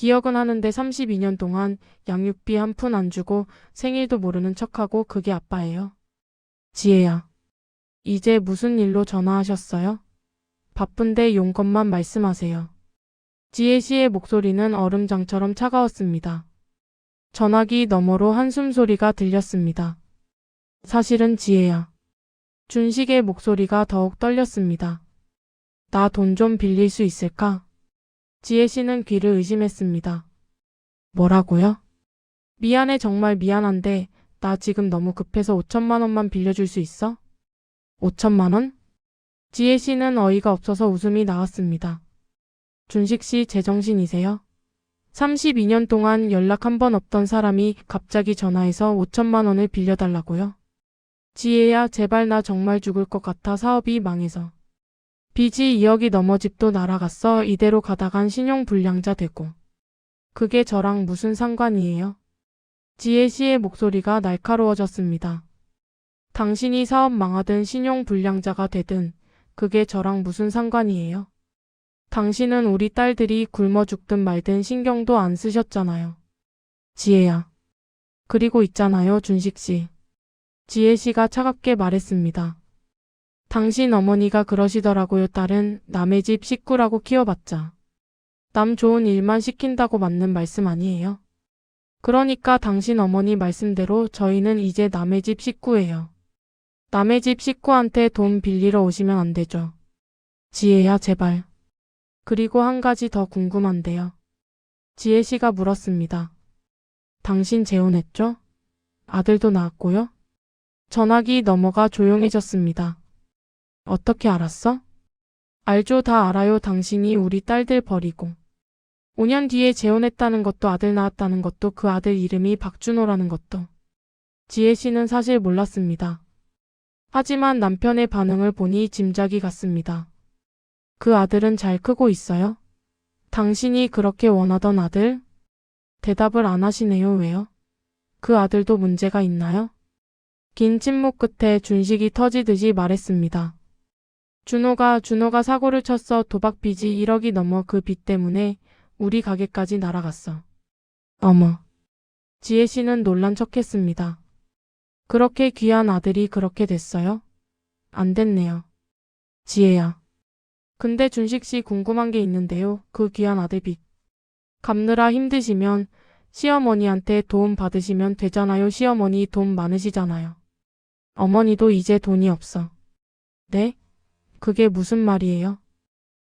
기억은 하는데 32년 동안 양육비 한 푼 안 주고 생일도 모르는 척하고 그게 아빠예요. 지혜야, 이제 무슨 일로 전화하셨어요? 바쁜데 용건만 말씀하세요. 지혜 씨의 목소리는 얼음장처럼 차가웠습니다. 전화기 너머로 한숨 소리가 들렸습니다. 사실은 지혜야. 준식의 목소리가 더욱 떨렸습니다. 나 돈 좀 빌릴 수 있을까? 지혜 씨는 귀를 의심했습니다. 뭐라고요? 미안해, 정말 미안한데 나 지금 너무 급해서 5천만 원만 빌려줄 수 있어? 5천만 원? 지혜 씨는 어이가 없어서 웃음이 나왔습니다. 준식 씨 제정신이세요? 32년 동안 연락 한 번 없던 사람이 갑자기 전화해서 5천만 원을 빌려달라고요? 지혜야, 제발, 나 정말 죽을 것 같아. 사업이 망해서. 빚이 2억이 넘어 집도 날아갔어. 이대로 가다간 신용불량자 되고. 그게 저랑 무슨 상관이에요? 지혜 씨의 목소리가 날카로워졌습니다. 당신이 사업 망하든 신용불량자가 되든 그게 저랑 무슨 상관이에요? 당신은 우리 딸들이 굶어 죽든 말든 신경도 안 쓰셨잖아요. 지혜야. 그리고 있잖아요, 준식 씨. 지혜 씨가 차갑게 말했습니다. 당신 어머니가 그러시더라고요. 딸은 남의 집 식구라고 키워봤자 남 좋은 일만 시킨다고 맞는 말씀 아니에요? 그러니까 당신 어머니 말씀대로 저희는 이제 남의 집 식구예요. 남의 집 식구한테 돈 빌리러 오시면 안 되죠. 지혜야, 제발. 그리고 한 가지 더 궁금한데요. 지혜 씨가 물었습니다. 당신 재혼했죠? 아들도 낳았고요? 전화기 너머가 조용해졌습니다. 어떻게 알았어? 알죠, 다 알아요. 당신이 우리 딸들 버리고 5년 뒤에 재혼했다는 것도, 아들 낳았다는 것도, 그 아들 이름이 박준호라는 것도. 지혜 씨는 사실 몰랐습니다. 하지만 남편의 반응을 보니 짐작이 갔습니다. 그 아들은 잘 크고 있어요? 당신이 그렇게 원하던 아들? 대답을 안 하시네요. 왜요? 그 아들도 문제가 있나요? 긴 침묵 끝에 준식이 터지듯이 말했습니다. 준호가 사고를 쳤어. 도박 빚이 1억이 넘어. 그 빚 때문에 우리 가게까지 날아갔어. 어머. 지혜 씨는 놀란 척했습니다. 그렇게 귀한 아들이 그렇게 됐어요? 안 됐네요. 지혜야. 근데 준식 씨, 궁금한 게 있는데요. 그 귀한 아들 빚 갚느라 힘드시면 시어머니한테 도움 받으시면 되잖아요. 시어머니 돈 많으시잖아요. 어머니도 이제 돈이 없어. 네? 그게 무슨 말이에요?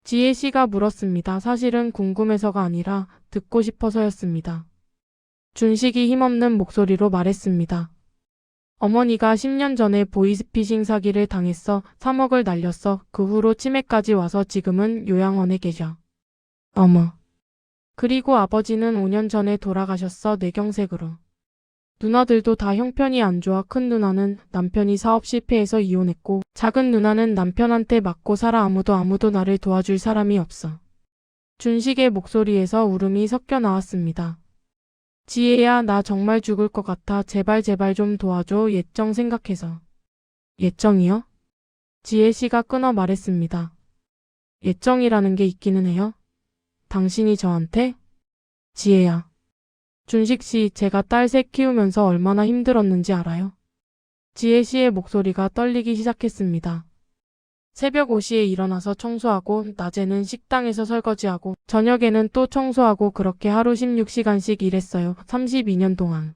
지혜 씨가 물었습니다. 사실은 궁금해서가 아니라 듣고 싶어서였습니다. 준식이 힘없는 목소리로 말했습니다. 어머니가 10년 전에 보이스피싱 사기를 당했어. 3억을 날렸어. 그 후로 치매까지 와서 지금은 요양원에 계셔. 어머. 그리고 아버지는 5년 전에 돌아가셨어. 뇌경색으로. 누나들도 다 형편이 안 좋아. 큰 누나는 남편이 사업 실패해서 이혼했고, 작은 누나는 남편한테 맞고 살아. 아무도 나를 도와줄 사람이 없어. 준식의 목소리에서 울음이 섞여 나왔습니다. 지혜야, 나 정말 죽을 것 같아. 제발 좀 도와줘. 예정 생각해서. 예정이요? 지혜 씨가 끊어 말했습니다. 예정이라는 게 있기는 해요? 당신이 저한테? 지혜야. 준식 씨, 제가 딸 셋 키우면서 얼마나 힘들었는지 알아요? 지혜 씨의 목소리가 떨리기 시작했습니다. 새벽 5시에 일어나서 청소하고, 낮에는 식당에서 설거지하고, 저녁에는 또 청소하고, 그렇게 하루 16시간씩 일했어요. 32년 동안.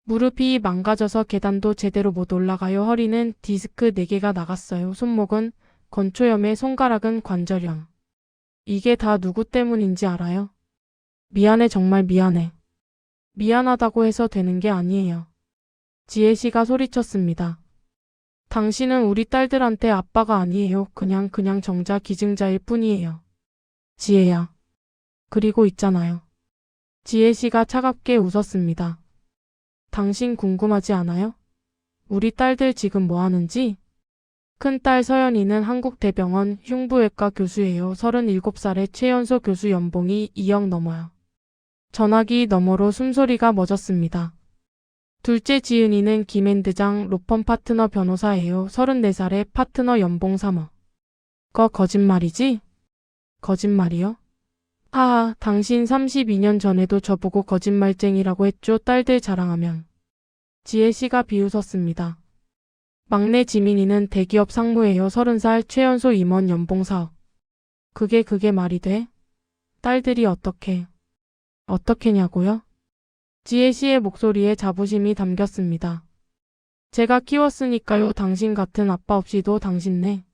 무릎이 망가져서 계단도 제대로 못 올라가요. 허리는 디스크 4개가 나갔어요. 손목은 건초염에, 손가락은 관절염. 이게 다 누구 때문인지 알아요? 미안해, 정말 미안해. 미안하다고 해서 되는 게 아니에요. 지혜 씨가 소리쳤습니다. 당신은 우리 딸들한테 아빠가 아니에요. 그냥 정자 기증자일 뿐이에요. 지혜야. 그리고 있잖아요. 지혜 씨가 차갑게 웃었습니다. 당신 궁금하지 않아요? 우리 딸들 지금 뭐 하는지? 큰딸 서연이는 한국대병원 흉부외과 교수예요. 37살에 최연소 교수 연봉이 2억 넘어요. 전화기 너머로 숨소리가 멎었습니다. 둘째 지은이는 김앤드장 로펌 파트너 변호사예요. 34살에 파트너 연봉 3억. 거짓말이지? 거짓말이요? 하하, 당신 32년 전에도 저보고 거짓말쟁이라고 했죠. 딸들 자랑하면. 지혜 씨가 비웃었습니다. 막내 지민이는 대기업 상무예요. 30살 최연소 임원 연봉 4억. 그게 말이 돼? 딸들이 어떻게냐고요? 지혜 씨의 목소리에 자부심이 담겼습니다. 제가 키웠으니까요. 당신 같은 아빠 없이도 당신네.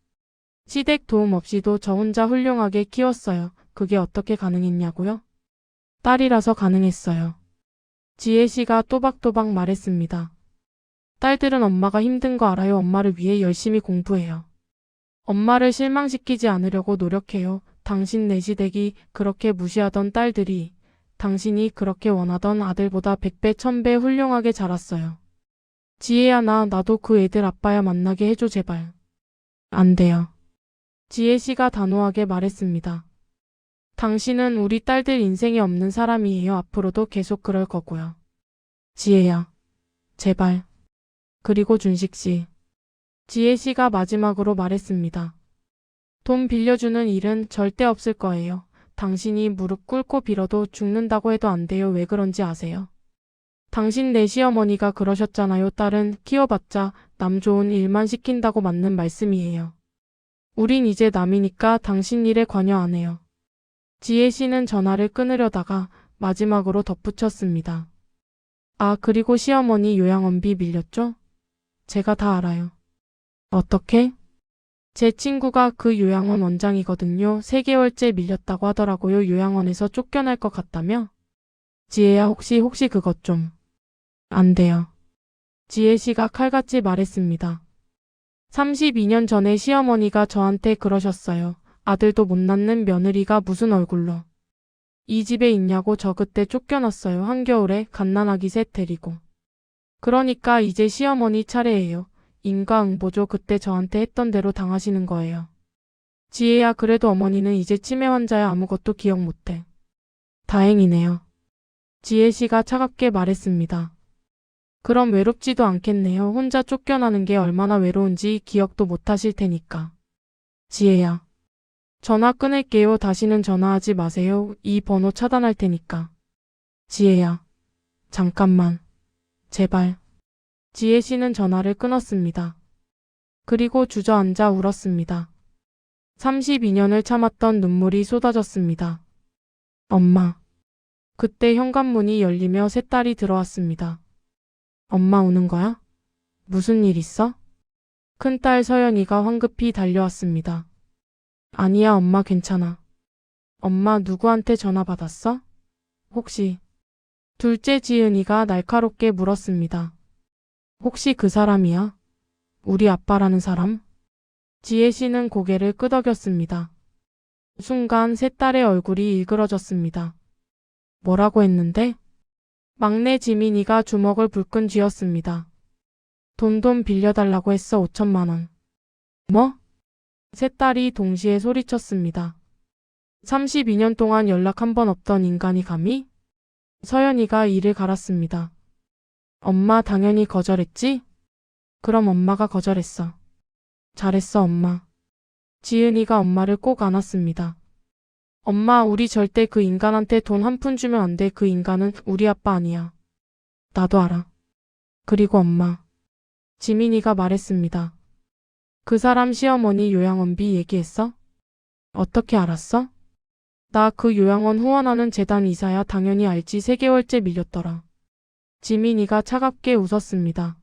시댁 도움 없이도 저 혼자 훌륭하게 키웠어요. 그게 어떻게 가능했냐고요? 딸이라서 가능했어요. 지혜 씨가 또박또박 말했습니다. 딸들은 엄마가 힘든 거 알아요. 엄마를 위해 열심히 공부해요. 엄마를 실망시키지 않으려고 노력해요. 당신 내 시댁이 그렇게 무시하던 딸들이 당신이 그렇게 원하던 아들보다 100배, 1000배 훌륭하게 자랐어요. 지혜야, 나도 그 애들 아빠야. 만나게 해줘, 제발. 안 돼요. 지혜 씨가 단호하게 말했습니다. 당신은 우리 딸들 인생에 없는 사람이에요. 앞으로도 계속 그럴 거고요. 지혜야, 제발. 그리고 준식 씨. 지혜 씨가 마지막으로 말했습니다. 돈 빌려주는 일은 절대 없을 거예요. 당신이 무릎 꿇고 빌어도 죽는다고 해도 안 돼요. 왜 그런지 아세요? 당신 내 시어머니가 그러셨잖아요. 딸은 키워봤자 남 좋은 일만 시킨다고 맞는 말씀이에요. 우린 이제 남이니까 당신 일에 관여 안 해요. 지혜 씨는 전화를 끊으려다가 마지막으로 덧붙였습니다. 아, 그리고 시어머니 요양원비 밀렸죠? 제가 다 알아요. 어떻게? 제 친구가 그 요양원 원장이거든요. 3개월째 밀렸다고 하더라고요. 요양원에서 쫓겨날 것 같다며? 지혜야, 혹시 그것 좀. 안 돼요. 지혜 씨가 칼같이 말했습니다. 32년 전에 시어머니가 저한테 그러셨어요. 아들도 못 낳는 며느리가 무슨 얼굴로 이 집에 있냐고. 저 그때 쫓겨났어요. 한겨울에 갓난아기 셋 데리고. 그러니까 이제 시어머니 차례예요. 인과응보죠. 그때 저한테 했던 대로 당하시는 거예요. 지혜야, 그래도 어머니는 이제 치매 환자야. 아무것도 기억 못해. 다행이네요. 지혜 씨가 차갑게 말했습니다. 그럼 외롭지도 않겠네요. 혼자 쫓겨나는 게 얼마나 외로운지 기억도 못하실 테니까. 지혜야, 전화 끊을게요. 다시는 전화하지 마세요. 이 번호 차단할 테니까. 지혜야, 잠깐만. 제발. 지혜 씨는 전화를 끊었습니다. 그리고 주저앉아 울었습니다. 32년을 참았던 눈물이 쏟아졌습니다. 엄마. 그때 현관문이 열리며 새 딸이 들어왔습니다. 엄마 우는 거야? 무슨 일 있어? 큰딸 서연이가 황급히 달려왔습니다. 아니야, 엄마 괜찮아. 엄마 누구한테 전화 받았어? 혹시? 둘째 지은이가 날카롭게 물었습니다. 혹시 그 사람이야? 우리 아빠라는 사람? 지혜 씨는 고개를 끄덕였습니다. 순간 새 딸의 얼굴이 일그러졌습니다. 뭐라고 했는데? 막내 지민이가 주먹을 불끈 쥐었습니다. 돈 빌려달라고 했어. 5천만 원. 뭐? 새 딸이 동시에 소리쳤습니다. 32년 동안 연락 한 번 없던 인간이 감히? 서연이가 이를 갈았습니다. 엄마 당연히 거절했지? 그럼 엄마가 거절했어. 잘했어, 엄마. 지은이가 엄마를 꼭 안았습니다. 엄마, 우리 절대 그 인간한테 돈 한 푼 주면 안 돼. 그 인간은 우리 아빠 아니야. 나도 알아. 그리고 엄마. 지민이가 말했습니다. 그 사람 시어머니 요양원비 얘기했어? 어떻게 알았어? 나 그 요양원 후원하는 재단 이사야. 당연히 알지. 3개월째 밀렸더라. 지민이가 차갑게 웃었습니다.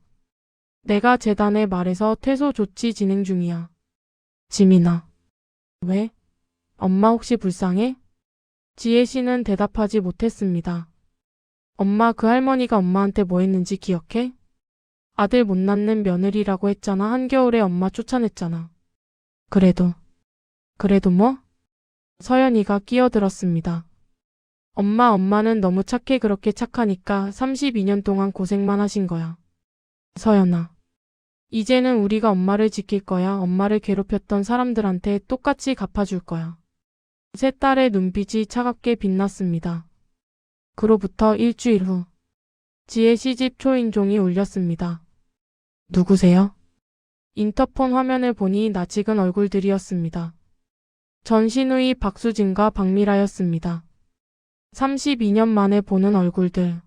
내가 재단에 말해서 퇴소 조치 진행 중이야. 지민아. 왜? 엄마 혹시 불쌍해? 지혜 씨는 대답하지 못했습니다. 엄마, 그 할머니가 엄마한테 뭐 했는지 기억해? 아들 못 낳는 며느리라고 했잖아. 한겨울에 엄마 쫓아냈잖아. 그래도 뭐? 서연이가 끼어들었습니다. 엄마는 너무 착해. 그렇게 착하니까 32년 동안 고생만 하신 거야. 서연아. 이제는 우리가 엄마를 지킬 거야. 엄마를 괴롭혔던 사람들한테 똑같이 갚아줄 거야. 새 딸의 눈빛이 차갑게 빛났습니다. 그로부터 일주일 후. 지혜 씨 집 초인종이 울렸습니다. 누구세요? 인터폰 화면을 보니 낯익은 얼굴들이었습니다. 전신우이 박수진과 박미라였습니다. 32년 만에 보는 얼굴들.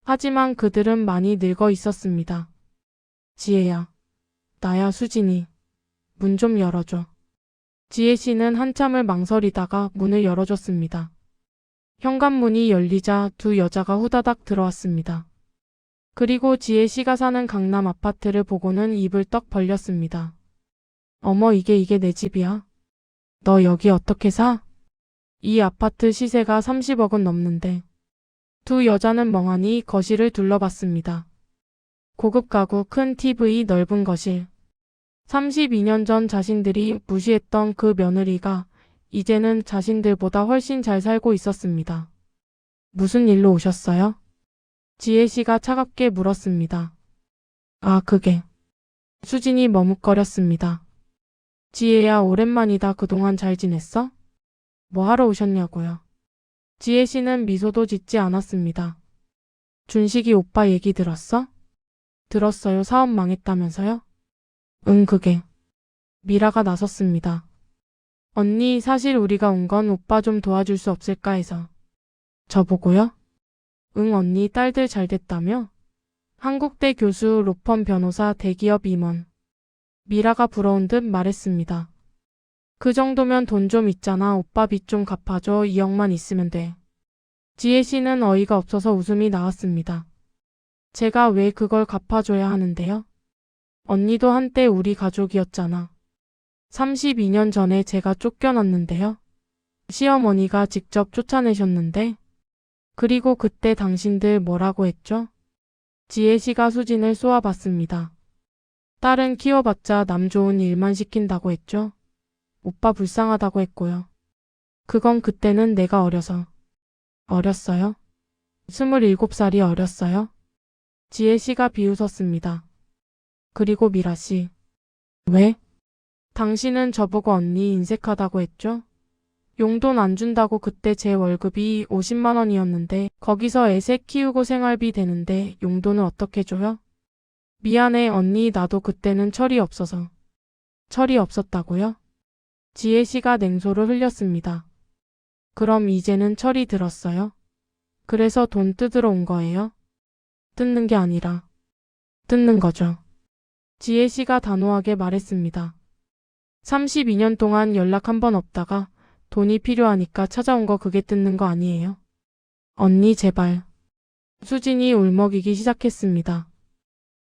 하지만 그들은 많이 늙어 있었습니다. 지혜야, 나야 수진이. 문 좀 열어줘. 지혜 씨는 한참을 망설이다가 문을 열어줬습니다. 현관문이 열리자 두 여자가 후다닥 들어왔습니다. 그리고 지혜 씨가 사는 강남 아파트를 보고는 입을 떡 벌렸습니다. 어머, 이게 내 집이야? 너 여기 어떻게 사? 이 아파트 시세가 30억은 넘는데. 두 여자는 멍하니 거실을 둘러봤습니다. 고급 가구, 큰 TV, 넓은 거실. 32년 전 자신들이 무시했던 그 며느리가 이제는 자신들보다 훨씬 잘 살고 있었습니다. 무슨 일로 오셨어요? 지혜 씨가 차갑게 물었습니다. 아, 그게. 수진이 머뭇거렸습니다. 지혜야, 오랜만이다. 그동안 잘 지냈어? 뭐 하러 오셨냐고요? 지혜 씨는 미소도 짓지 않았습니다. 준식이 오빠 얘기 들었어? 들었어요. 사업 망했다면서요? 응, 그게. 미라가 나섰습니다. 언니, 사실 우리가 온 건 오빠 좀 도와줄 수 없을까 해서. 저보고요? 응, 언니 딸들 잘 됐다며? 한국대 교수, 로펌 변호사, 대기업 임원. 미라가 부러운 듯 말했습니다. 그 정도면 돈 좀 있잖아. 오빠 빚 좀 갚아줘. 2억만 있으면 돼. 지혜 씨는 어이가 없어서 웃음이 나왔습니다. 제가 왜 그걸 갚아줘야 하는데요? 언니도 한때 우리 가족이었잖아. 32년 전에 제가 쫓겨났는데요. 시어머니가 직접 쫓아내셨는데. 그리고 그때 당신들 뭐라고 했죠? 지혜 씨가 수진을 쏘아봤습니다. 딸은 키워봤자 남 좋은 일만 시킨다고 했죠. 오빠 불쌍하다고 했고요. 그건 그때는 내가 어려서. 어렸어요? 27살이 어렸어요? 지혜 씨가 비웃었습니다. 그리고 미라 씨. 왜? 당신은 저보고 언니 인색하다고 했죠? 용돈 안 준다고. 그때 제 월급이 50만 원이었는데 거기서 애새 키우고 생활비 되는데 용돈을 어떻게 줘요? 미안해 언니, 나도 그때는 철이 없어서. 철이 없었다고요? 지혜 씨가 냉소를 흘렸습니다. 그럼 이제는 철이 들었어요? 그래서 돈 뜯으러 온 거예요? 뜯는 게 아니라 뜯는 거죠. 지혜 씨가 단호하게 말했습니다. 32년 동안 연락 한 번 없다가 돈이 필요하니까 찾아온 거, 그게 뜯는 거 아니에요? 언니 제발. 수진이 울먹이기 시작했습니다.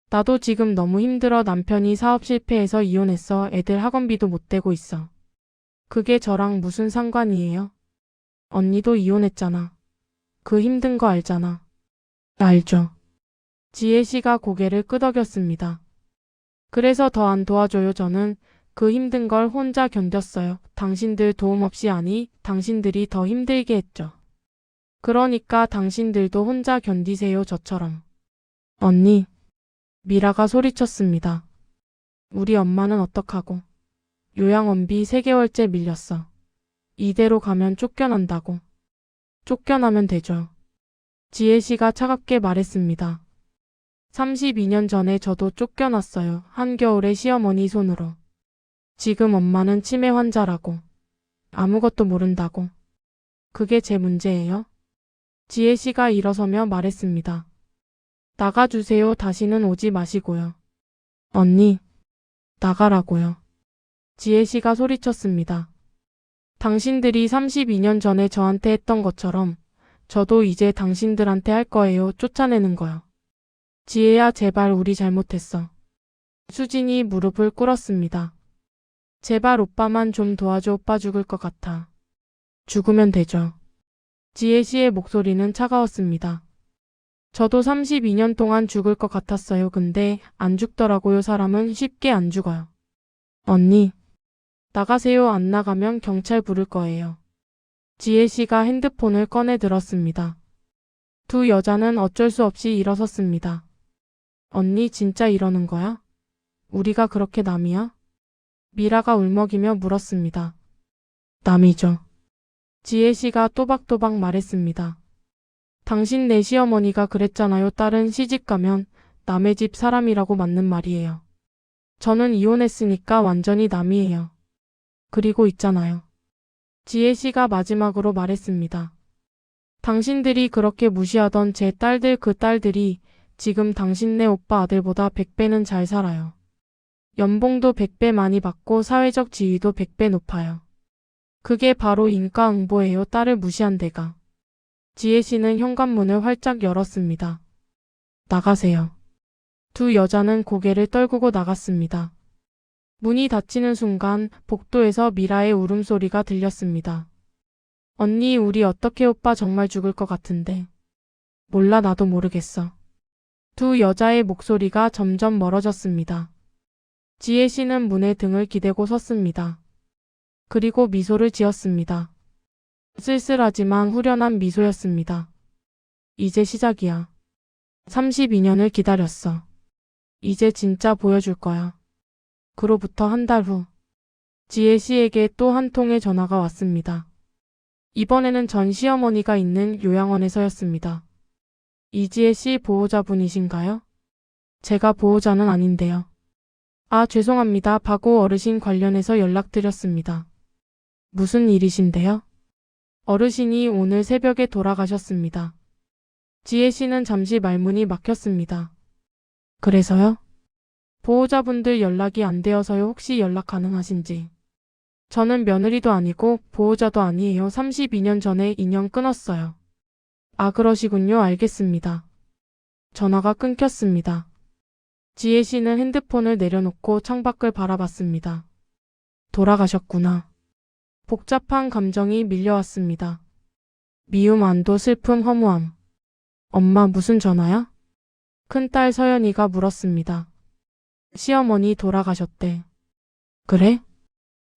나도 지금 너무 힘들어. 남편이 사업 실패해서 이혼했어. 애들 학원비도 못 대고 있어. 그게 저랑 무슨 상관이에요? 언니도 이혼했잖아. 그 힘든 거 알잖아. 알죠. 지혜 씨가 고개를 끄덕였습니다. 그래서 더 안 도와줘요. 저는 그 힘든 걸 혼자 견뎠어요. 당신들 도움 없이. 아니, 당신들이 더 힘들게 했죠. 그러니까 당신들도 혼자 견디세요. 저처럼. 언니. 미라가 소리쳤습니다. 우리 엄마는 어떡하고. 요양원비 3개월째 밀렸어. 이대로 가면 쫓겨난다고. 쫓겨나면 되죠. 지혜 씨가 차갑게 말했습니다. 32년 전에 저도 쫓겨났어요. 한겨울에 시어머니 손으로. 지금 엄마는 치매 환자라고. 아무것도 모른다고. 그게 제 문제예요? 지혜 씨가 일어서며 말했습니다. 나가주세요. 다시는 오지 마시고요. 언니, 나가라고요. 지혜 씨가 소리쳤습니다. 당신들이 32년 전에 저한테 했던 것처럼 저도 이제 당신들한테 할 거예요. 쫓아내는 거요. 지혜야, 제발, 우리 잘못했어. 수진이 무릎을 꿇었습니다. 제발 오빠만 좀 도와줘. 오빠 죽을 것 같아. 죽으면 되죠. 지혜 씨의 목소리는 차가웠습니다. 저도 32년 동안 죽을 것 같았어요. 근데 안 죽더라고요. 사람은 쉽게 안 죽어요. 언니, 나가세요. 안 나가면 경찰 부를 거예요. 지혜 씨가 핸드폰을 꺼내 들었습니다. 두 여자는 어쩔 수 없이 일어섰습니다. 언니, 진짜 이러는 거야? 우리가 그렇게 남이야? 미라가 울먹이며 물었습니다. 남이죠. 지혜 씨가 또박또박 말했습니다. 당신 내 시어머니가 그랬잖아요. 딸은 시집 가면 남의 집 사람이라고. 맞는 말이에요. 저는 이혼했으니까 완전히 남이에요. 그리고 있잖아요. 지혜 씨가 마지막으로 말했습니다. 당신들이 그렇게 무시하던 제 딸들 그 딸들이 지금 당신네 오빠 아들보다 100배는 잘 살아요. 연봉도 100배 많이 받고 사회적 지위도 100배 높아요. 그게 바로 인과응보예요. 딸을 무시한 데가. 지혜 씨는 현관문을 활짝 열었습니다. 나가세요. 두 여자는 고개를 떨구고 나갔습니다. 문이 닫히는 순간 복도에서 미라의 울음소리가 들렸습니다. 언니, 우리 어떻게 오빠 정말 죽을 것 같은데. 몰라, 나도 모르겠어. 두 여자의 목소리가 점점 멀어졌습니다. 지혜 씨는 문에 등을 기대고 섰습니다. 그리고 미소를 지었습니다. 쓸쓸하지만 후련한 미소였습니다. 이제 시작이야. 32년을 기다렸어. 이제 진짜 보여줄 거야. 그로부터 한 달 후, 지혜 씨에게 또 한 통의 전화가 왔습니다. 이번에는 전 시어머니가 있는 요양원에서였습니다. 이지혜 씨 보호자분이신가요? 제가 보호자는 아닌데요. 아, 죄송합니다. 박오 어르신 관련해서 연락드렸습니다. 무슨 일이신데요? 어르신이 오늘 새벽에 돌아가셨습니다. 지혜 씨는 잠시 말문이 막혔습니다. 그래서요? 보호자분들 연락이 안 되어서요. 혹시 연락 가능하신지. 저는 며느리도 아니고 보호자도 아니에요. 32년 전에 인연 끊었어요. 아, 그러시군요. 알겠습니다. 전화가 끊겼습니다. 지혜 씨는 핸드폰을 내려놓고 창밖을 바라봤습니다. 돌아가셨구나. 복잡한 감정이 밀려왔습니다. 미움, 안도, 슬픔, 허무함. 엄마, 무슨 전화야? 큰딸 서연이가 물었습니다. 시어머니 돌아가셨대. 그래?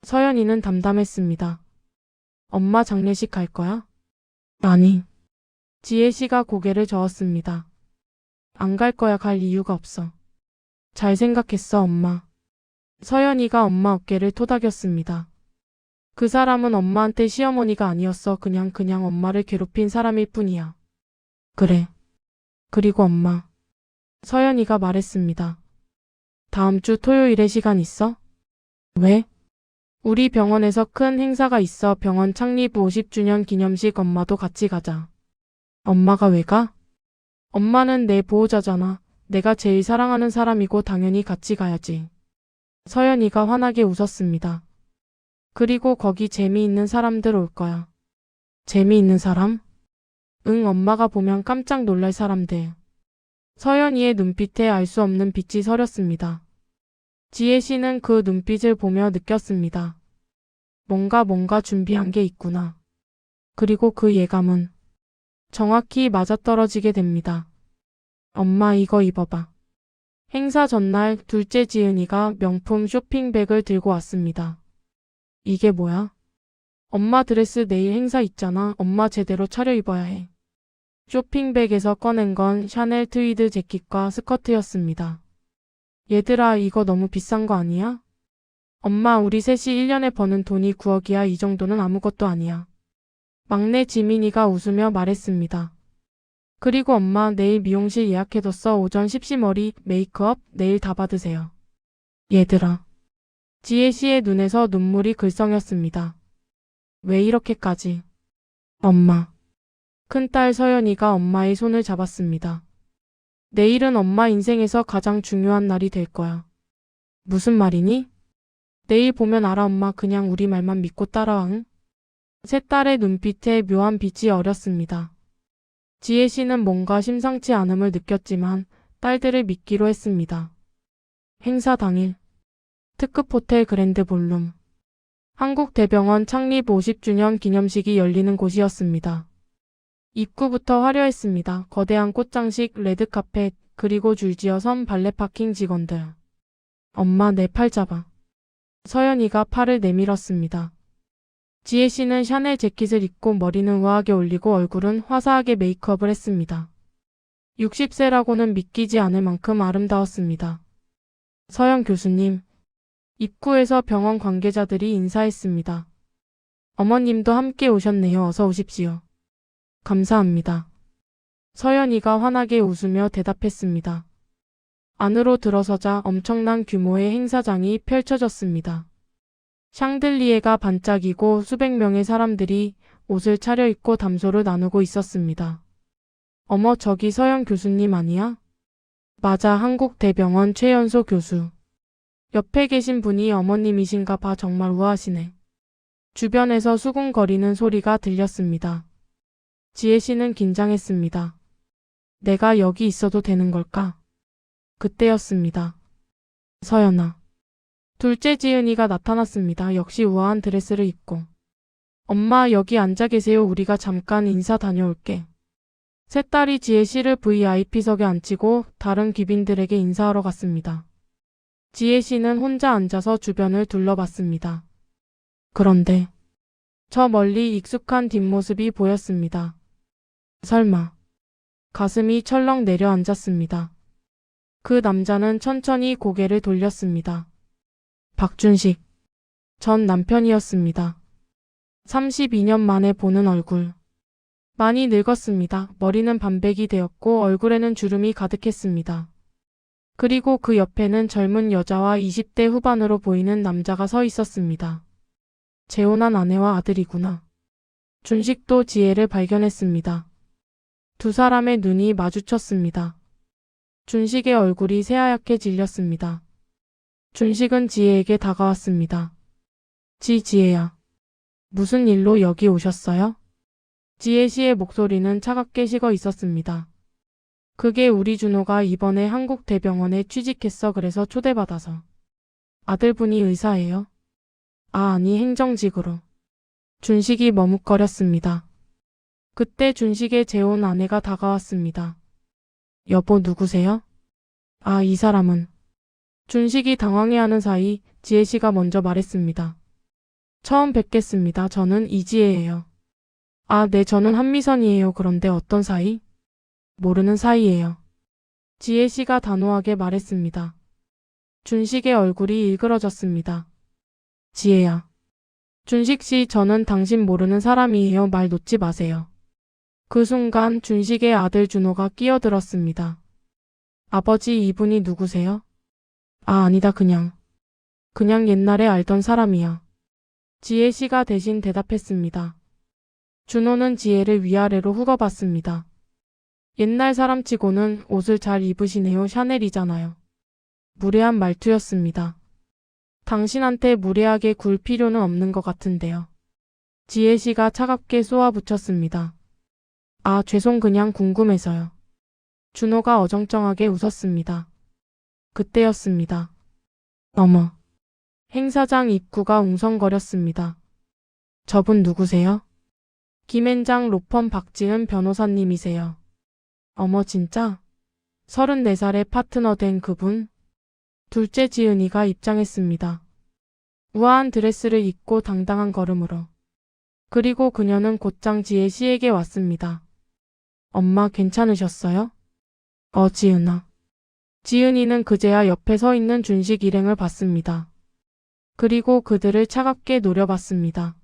서연이는 담담했습니다. 엄마 장례식 갈 거야? 아니. 지혜 씨가 고개를 저었습니다. 안 갈 거야. 갈 이유가 없어. 잘 생각했어, 엄마. 서연이가 엄마 어깨를 토닥였습니다. 그 사람은 엄마한테 시어머니가 아니었어. 그냥 엄마를 괴롭힌 사람일 뿐이야. 그래. 그리고 엄마. 서연이가 말했습니다. 다음 주 토요일에 시간 있어? 왜? 우리 병원에서 큰 행사가 있어. 병원 창립 50주년 기념식. 엄마도 같이 가자. 엄마가 왜 가? 엄마는 내 보호자잖아. 내가 제일 사랑하는 사람이고 당연히 같이 가야지. 서연이가 환하게 웃었습니다. 그리고 거기 재미있는 사람들 올 거야. 재미있는 사람? 응, 엄마가 보면 깜짝 놀랄 사람들. 서연이의 눈빛에 알 수 없는 빛이 서렸습니다. 지혜 씨는 그 눈빛을 보며 느꼈습니다. 뭔가 준비한 게 있구나. 그리고 그 예감은 정확히 맞아떨어지게 됩니다. 엄마, 이거 입어봐. 행사 전날 둘째 지은이가 명품 쇼핑백을 들고 왔습니다. 이게 뭐야? 엄마 드레스 내일 행사 있잖아. 엄마 제대로 차려입어야 해. 쇼핑백에서 꺼낸 건 샤넬 트위드 재킷과 스커트였습니다. 얘들아, 이거 너무 비싼 거 아니야? 엄마, 우리 셋이 1년에 버는 돈이 9억이야. 이 정도는 아무것도 아니야. 막내 지민이가 웃으며 말했습니다. 그리고 엄마, 내일 미용실 예약해뒀어. 오전 10시 머리, 메이크업, 내일 다 받으세요. 얘들아. 지혜 씨의 눈에서 눈물이 글썽였습니다. 왜 이렇게까지? 엄마. 큰딸 서연이가 엄마의 손을 잡았습니다. 내일은 엄마 인생에서 가장 중요한 날이 될 거야. 무슨 말이니? 내일 보면 알아. 엄마, 그냥 우리 말만 믿고 따라와. 응? 세 딸의 눈빛에 묘한 빛이 어렸습니다. 지혜 씨는 뭔가 심상치 않음을 느꼈지만 딸들을 믿기로 했습니다. 행사 당일 특급 호텔 그랜드 볼룸. 한국대병원 창립 50주년 기념식이 열리는 곳이었습니다. 입구부터 화려했습니다. 거대한 꽃장식, 레드카펫, 그리고 줄지어 선 발레 파킹 직원들. 엄마, 내 팔 잡아. 서연이가 팔을 내밀었습니다. 지혜 씨는 샤넬 재킷을 입고 머리는 우아하게 올리고 얼굴은 화사하게 메이크업을 했습니다. 60세라고는 믿기지 않을 만큼 아름다웠습니다. 서연 교수님. 입구에서 병원 관계자들이 인사했습니다. 어머님도 함께 오셨네요. 어서 오십시오. 감사합니다. 서연이가 환하게 웃으며 대답했습니다. 안으로 들어서자 엄청난 규모의 행사장이 펼쳐졌습니다. 샹들리에가 반짝이고 수백 명의 사람들이 옷을 차려입고 담소를 나누고 있었습니다. 어머, 저기 서영 교수님 아니야? 맞아, 한국대병원 최연소 교수. 옆에 계신 분이 어머님이신가 봐. 정말 우아하시네. 주변에서 수군거리는 소리가 들렸습니다. 지혜 씨는 긴장했습니다. 내가 여기 있어도 되는 걸까? 그때였습니다. 서연아. 둘째 지은이가 나타났습니다. 역시 우아한 드레스를 입고. 엄마, 여기 앉아 계세요. 우리가 잠깐 인사 다녀올게. 세 딸이 지혜 씨를 VIP석에 앉히고 다른 귀빈들에게 인사하러 갔습니다. 지혜 씨는 혼자 앉아서 주변을 둘러봤습니다. 그런데 저 멀리 익숙한 뒷모습이 보였습니다. 설마. 가슴이 철렁 내려앉았습니다. 그 남자는 천천히 고개를 돌렸습니다. 박준식. 전 남편이었습니다. 32년 만에 보는 얼굴. 많이 늙었습니다. 머리는 반백이 되었고 얼굴에는 주름이 가득했습니다. 그리고 그 옆에는 젊은 여자와 20대 후반으로 보이는 남자가 서 있었습니다. 재혼한 아내와 아들이구나. 준식도 지혜를 발견했습니다. 두 사람의 눈이 마주쳤습니다. 준식의 얼굴이 새하얗게 질렸습니다. 준식은 지혜에게 다가왔습니다. 지혜야. 무슨 일로 여기 오셨어요? 지혜 씨의 목소리는 차갑게 식어 있었습니다. 그게 우리 준호가 이번에 한국대병원에 취직했어. 그래서 초대받아서. 아들분이 의사예요? 아니, 행정직으로. 준식이 머뭇거렸습니다. 그때 준식의 재혼 아내가 다가왔습니다. 여보, 누구세요? 이 사람은. 준식이 당황해하는 사이 지혜 씨가 먼저 말했습니다. 처음 뵙겠습니다. 저는 이지혜예요. 네, 저는 한미선이에요. 그런데 어떤 사이? 모르는 사이예요. 지혜 씨가 단호하게 말했습니다. 준식의 얼굴이 일그러졌습니다. 지혜야. 준식 씨, 저는 당신 모르는 사람이에요. 말 놓지 마세요. 그 순간 준식의 아들 준호가 끼어들었습니다. 아버지, 이분이 누구세요? 아니다. 그냥 옛날에 알던 사람이야. 지혜 씨가 대신 대답했습니다. 준호는 지혜를 위아래로 훅어봤습니다. 옛날 사람치고는 옷을 잘 입으시네요. 샤넬이잖아요. 무례한 말투였습니다. 당신한테 무례하게 굴 필요는 없는 것 같은데요. 지혜 씨가 차갑게 쏘아붙였습니다. 죄송, 그냥 궁금해서요. 준호가 어정쩡하게 웃었습니다. 그때였습니다. 어머. 행사장 입구가 웅성거렸습니다. 저분 누구세요? 김앤장 로펌 박지은 변호사님이세요. 어머, 진짜? 34살의 파트너 된 그분? 둘째 지은이가 입장했습니다. 우아한 드레스를 입고 당당한 걸음으로. 그리고 그녀는 곧장 지혜 씨에게 왔습니다. 엄마, 괜찮으셨어요? 지은아. 지은이는 그제야 옆에 서 있는 준식 일행을 봤습니다. 그리고 그들을 차갑게 노려봤습니다.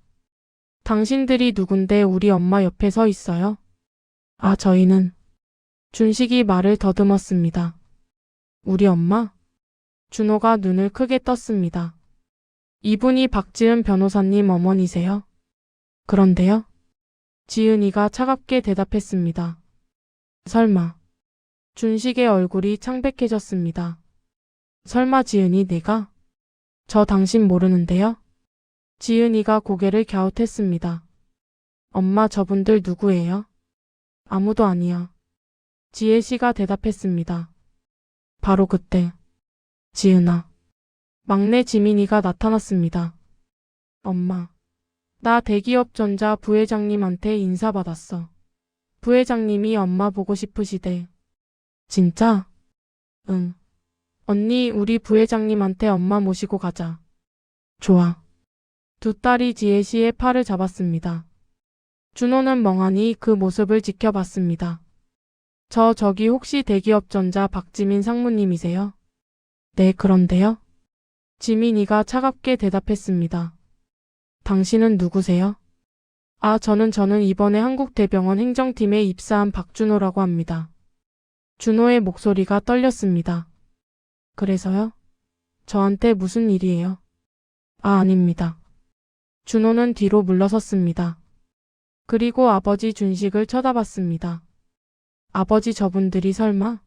당신들이 누군데 우리 엄마 옆에 서 있어요? 저희는. 준식이 말을 더듬었습니다. 우리 엄마? 준호가 눈을 크게 떴습니다. 이분이 박지은 변호사님 어머니세요? 그런데요? 지은이가 차갑게 대답했습니다. 설마. 준식의 얼굴이 창백해졌습니다. 설마 지은이 내가? 저 당신 모르는데요? 지은이가 고개를 갸웃했습니다. 엄마, 저분들 누구예요? 아무도 아니야. 지혜 씨가 대답했습니다. 바로 그때. 지은아. 막내 지민이가 나타났습니다. 엄마. 나 대기업 전자 부회장님한테 인사받았어. 부회장님이 엄마 보고 싶으시대. 진짜? 응. 언니, 우리 부회장님한테 엄마 모시고 가자. 좋아. 두 딸이 지혜 씨의 팔을 잡았습니다. 준호는 멍하니 그 모습을 지켜봤습니다. 저기 혹시 대기업 전자 박지민 상무님이세요? 네, 그런데요? 지민이가 차갑게 대답했습니다. 당신은 누구세요? 저는 이번에 한국대병원 행정팀에 입사한 박준호라고 합니다. 준호의 목소리가 떨렸습니다. 그래서요? 저한테 무슨 일이에요? 아닙니다. 준호는 뒤로 물러섰습니다. 그리고 아버지 준식을 쳐다봤습니다. 아버지 저분들이 설마?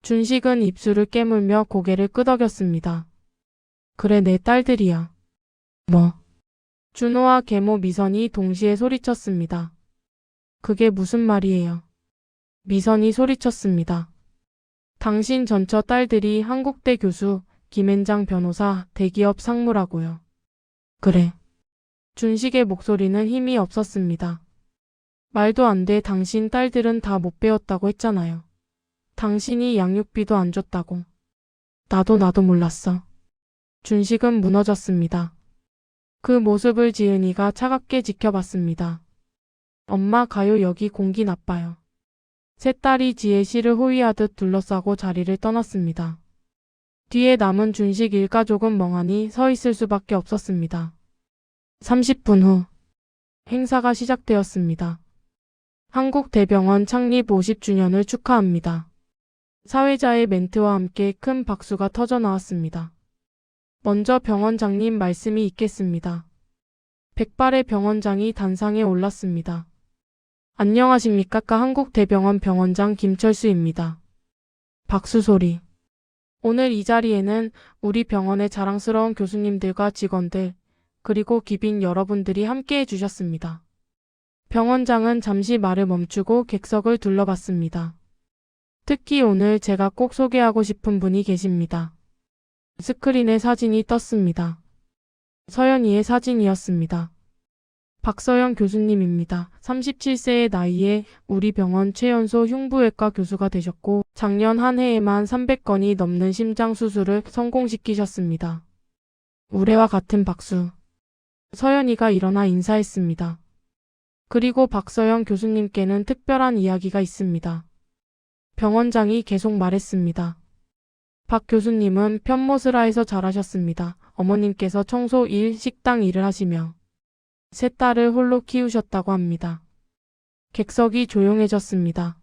준식은 입술을 깨물며 고개를 끄덕였습니다. 그래 내 딸들이야. 뭐? 준호와 계모 미선이 동시에 소리쳤습니다. 그게 무슨 말이에요? 미선이 소리쳤습니다. 당신 전처 딸들이 한국대 교수, 김앤장 변호사, 대기업 상무라고요. 그래. 준식의 목소리는 힘이 없었습니다. 말도 안 돼. 당신 딸들은 다 못 배웠다고 했잖아요. 당신이 양육비도 안 줬다고. 나도 몰랐어. 준식은 무너졌습니다. 그 모습을 지은이가 차갑게 지켜봤습니다. 엄마 가요. 여기 공기 나빠요. 세 딸이 지혜 씨를 호위하듯 둘러싸고 자리를 떠났습니다. 뒤에 남은 준식 일가족은 멍하니 서 있을 수밖에 없었습니다. 30분 후 행사가 시작되었습니다. 한국대병원 창립 50주년을 축하합니다. 사회자의 멘트와 함께 큰 박수가 터져 나왔습니다. 먼저 병원장님 말씀이 있겠습니다. 백발의 병원장이 단상에 올랐습니다. 안녕하십니까? 한국대병원 병원장 김철수입니다. 박수 소리. 오늘 이 자리에는 우리 병원의 자랑스러운 교수님들과 직원들, 그리고 기빈 여러분들이 함께해 주셨습니다. 병원장은 잠시 말을 멈추고 객석을 둘러봤습니다. 특히 오늘 제가 꼭 소개하고 싶은 분이 계십니다. 스크린에 사진이 떴습니다. 서연이의 사진이었습니다. 박서연 교수님입니다. 37세의 나이에 우리 병원 최연소 흉부외과 교수가 되셨고 작년 한 해에만 300건이 넘는 심장 수술을 성공시키셨습니다. 우레와 같은 박수. 서연이가 일어나 인사했습니다. 그리고 박서연 교수님께는 특별한 이야기가 있습니다. 병원장이 계속 말했습니다. 박 교수님은 편모스라에서 자라셨습니다. 어머님께서 청소 일, 식당 일을 하시며 세 딸을 홀로 키우셨다고 합니다. 객석이 조용해졌습니다.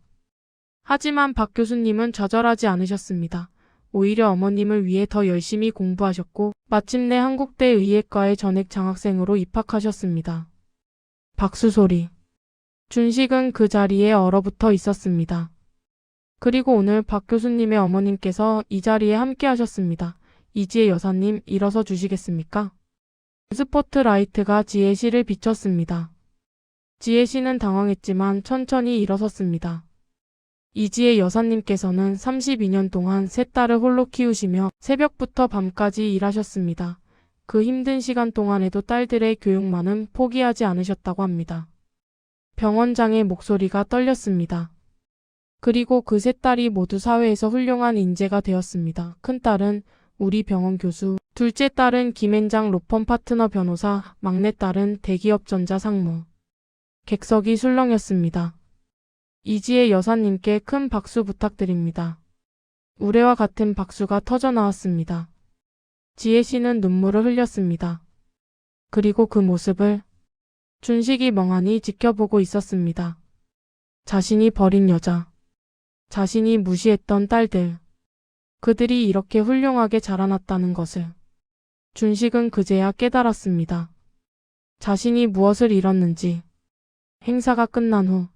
하지만 박 교수님은 좌절하지 않으셨습니다. 오히려 어머님을 위해 더 열심히 공부하셨고 마침내 한국대 의예과에 전액 장학생으로 입학하셨습니다. 박수 소리. 준식은 그 자리에 얼어붙어 있었습니다. 그리고 오늘 박 교수님의 어머님께서 이 자리에 함께 하셨습니다. 이지혜 여사님 일어서 주시겠습니까? 스포트라이트가 지혜 씨를 비췄습니다. 지혜 씨는 당황했지만 천천히 일어섰습니다. 이지혜 여사님께서는 32년 동안 세 딸을 홀로 키우시며 새벽부터 밤까지 일하셨습니다. 그 힘든 시간 동안에도 딸들의 교육만은 포기하지 않으셨다고 합니다. 병원장의 목소리가 떨렸습니다. 그리고 그 세 딸이 모두 사회에서 훌륭한 인재가 되었습니다. 큰딸은 우리 병원 교수, 둘째 딸은 김앤장 로펌 파트너 변호사, 막내 딸은 대기업 전자 상무. 객석이 술렁였습니다. 이지혜 여사님께 큰 박수 부탁드립니다. 우레와 같은 박수가 터져 나왔습니다. 지혜 씨는 눈물을 흘렸습니다. 그리고 그 모습을 준식이 멍하니 지켜보고 있었습니다. 자신이 버린 여자, 자신이 무시했던 딸들, 그들이 이렇게 훌륭하게 자라났다는 것을 준식은 그제야 깨달았습니다. 자신이 무엇을 잃었는지. 행사가 끝난 후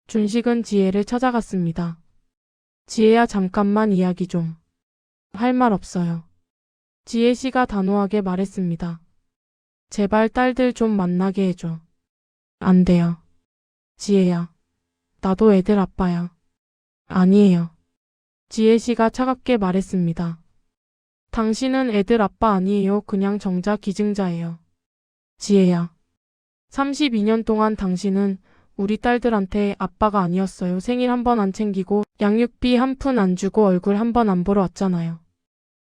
준식은 지혜를 찾아갔습니다. 지혜야 잠깐만 이야기 좀. 할 말 없어요. 지혜 씨가 단호하게 말했습니다. 제발 딸들 좀 만나게 해줘. 안 돼요. 지혜야. 나도 애들 아빠야. 아니에요. 지혜 씨가 차갑게 말했습니다. 당신은 애들 아빠 아니에요. 그냥 정자 기증자예요. 지혜야. 32년 동안 당신은 우리 딸들한테 아빠가 아니었어요. 생일 한 번 안 챙기고 양육비 한 푼 안 주고 얼굴 한 번 안 보러 왔잖아요.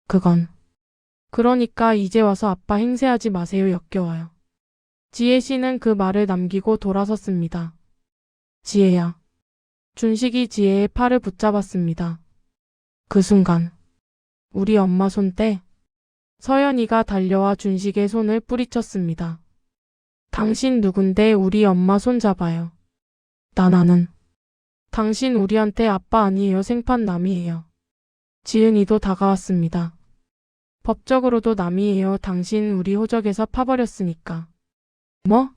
그건. 그러니까 이제 와서 아빠 행세하지 마세요. 역겨워요. 지혜 씨는 그 말을 남기고 돌아섰습니다. 지혜야. 준식이 지혜의 팔을 붙잡았습니다. 그 순간 우리 엄마 손 떼. 서연이가 달려와 준식의 손을 뿌리쳤습니다. 당신 누군데 우리 엄마 손 잡아요. 나는. 당신 우리한테 아빠 아니에요. 생판 남이에요. 지은이도 다가왔습니다. 법적으로도 남이에요. 당신 우리 호적에서 파버렸으니까. 뭐?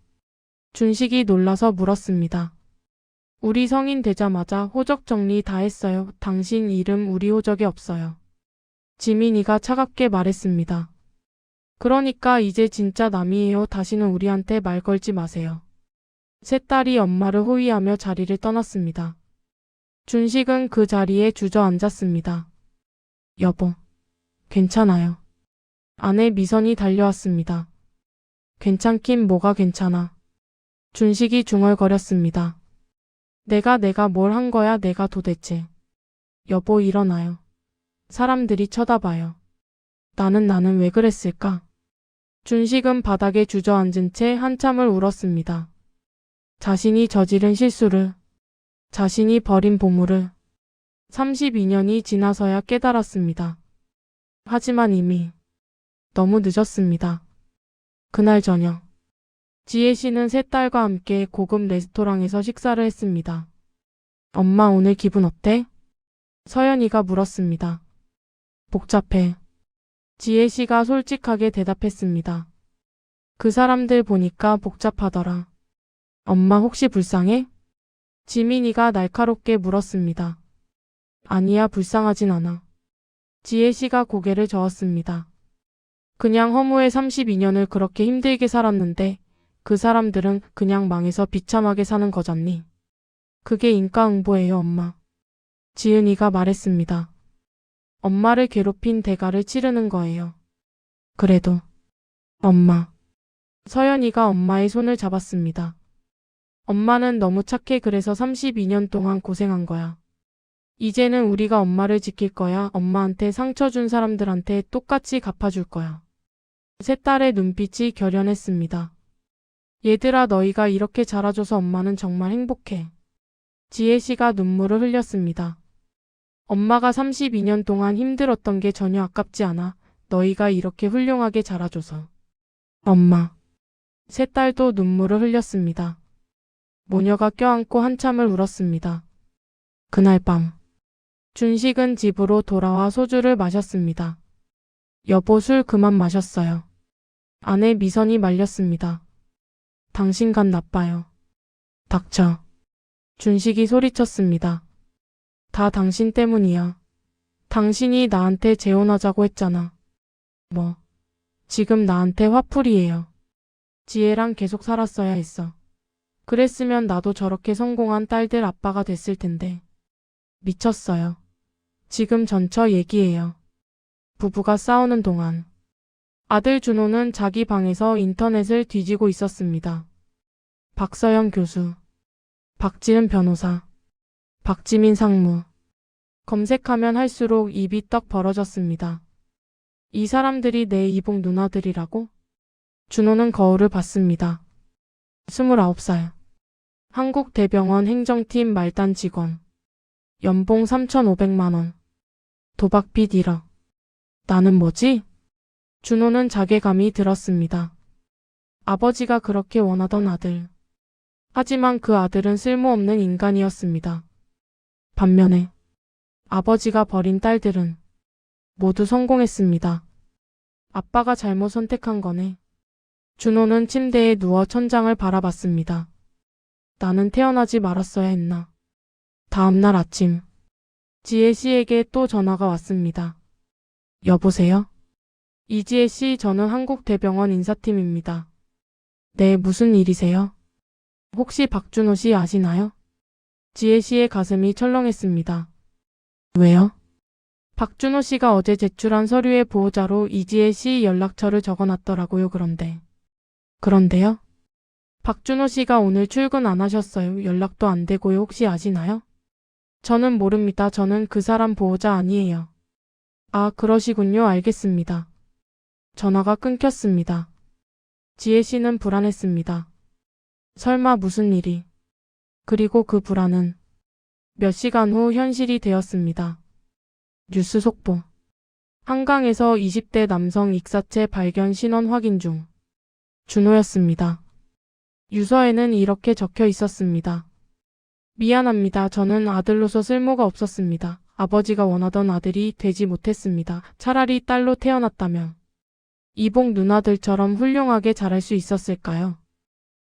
준식이 놀라서 물었습니다. 우리 성인 되자마자 호적 정리 다 했어요. 당신 이름 우리 호적에 없어요. 지민이가 차갑게 말했습니다. 그러니까 이제 진짜 남이에요. 다시는 우리한테 말 걸지 마세요. 세 딸이 엄마를 호위하며 자리를 떠났습니다. 준식은 그 자리에 주저앉았습니다. 여보, 괜찮아요. 아내 미선이 달려왔습니다. 괜찮긴 뭐가 괜찮아. 준식이 중얼거렸습니다. 내가 뭘 한 거야 내가 도대체. 여보 일어나요. 사람들이 쳐다봐요. 나는 왜 그랬을까? 준식은 바닥에 주저앉은 채 한참을 울었습니다. 자신이 저지른 실수를, 자신이 버린 보물을 32년이 지나서야 깨달았습니다. 하지만 이미 너무 늦었습니다. 그날 저녁, 지혜 씨는 세 딸과 함께 고급 레스토랑에서 식사를 했습니다. 엄마 오늘 기분 어때? 서연이가 물었습니다. 복잡해. 지혜 씨가 솔직하게 대답했습니다. 그 사람들 보니까 복잡하더라. 엄마 혹시 불쌍해? 지민이가 날카롭게 물었습니다. 아니야 불쌍하진 않아. 지혜 씨가 고개를 저었습니다. 그냥 허무해 32년을 그렇게 힘들게 살았는데 그 사람들은 그냥 망해서 비참하게 사는 거잖니. 그게 인과응보예요 엄마. 지은이가 말했습니다. 엄마를 괴롭힌 대가를 치르는 거예요. 그래도 엄마. 서연이가 엄마의 손을 잡았습니다. 엄마는 너무 착해 그래서 32년 동안 고생한 거야. 이제는 우리가 엄마를 지킬 거야. 엄마한테 상처 준 사람들한테 똑같이 갚아줄 거야. 세 딸의 눈빛이 결연했습니다. 얘들아 너희가 이렇게 자라줘서 엄마는 정말 행복해. 지혜 씨가 눈물을 흘렸습니다. 엄마가 32년 동안 힘들었던 게 전혀 아깝지 않아. 너희가 이렇게 훌륭하게 자라줘서. 엄마. 세 딸도 눈물을 흘렸습니다. 모녀가 껴안고 한참을 울었습니다. 그날 밤. 준식은 집으로 돌아와 소주를 마셨습니다. 여보 술 그만 마셨어요. 아내 미선이 말렸습니다. 당신 간 나빠요. 닥쳐. 준식이 소리쳤습니다. 다 당신 때문이야. 당신이 나한테 재혼하자고 했잖아. 뭐. 지금 나한테 화풀이에요. 지혜랑 계속 살았어야 했어. 그랬으면 나도 저렇게 성공한 딸들 아빠가 됐을 텐데. 미쳤어요. 지금 전처 얘기예요. 부부가 싸우는 동안 아들 준호는 자기 방에서 인터넷을 뒤지고 있었습니다. 박서영 교수, 박지은 변호사, 박지민 상무. 검색하면 할수록 입이 떡 벌어졌습니다. 이 사람들이 내 이복 누나들이라고? 준호는 거울을 봤습니다. 29살. 한국대병원 행정팀 말단 직원. 연봉 3,500만 원. 도박빚 1억. 나는 뭐지? 준호는 자괴감이 들었습니다. 아버지가 그렇게 원하던 아들. 하지만 그 아들은 쓸모없는 인간이었습니다. 반면에 아버지가 버린 딸들은 모두 성공했습니다. 아빠가 잘못 선택한 거네. 준호는 침대에 누워 천장을 바라봤습니다. 나는 태어나지 말았어야 했나. 다음 날 아침, 지혜 씨에게 또 전화가 왔습니다. 여보세요? 이지혜 씨, 저는 한국대병원 인사팀입니다. 네, 무슨 일이세요? 혹시 박준호 씨 아시나요? 지혜 씨의 가슴이 철렁했습니다. 왜요? 박준호 씨가 어제 제출한 서류의 보호자로 이지혜 씨 연락처를 적어놨더라고요. 그런데요? 박준호 씨가 오늘 출근 안 하셨어요. 연락도 안 되고요. 혹시 아시나요? 저는 모릅니다. 저는 그 사람 보호자 아니에요. 아, 그러시군요. 알겠습니다. 전화가 끊겼습니다. 지혜 씨는 불안했습니다. 설마 무슨 일이? 그리고 그 불안은 몇 시간 후 현실이 되었습니다. 뉴스 속보. 한강에서 20대 남성 익사체 발견 신원 확인 중. 준호였습니다. 유서에는 이렇게 적혀 있었습니다. 미안합니다. 저는 아들로서 쓸모가 없었습니다. 아버지가 원하던 아들이 되지 못했습니다. 차라리 딸로 태어났다면 이복 누나들처럼 훌륭하게 자랄 수 있었을까요?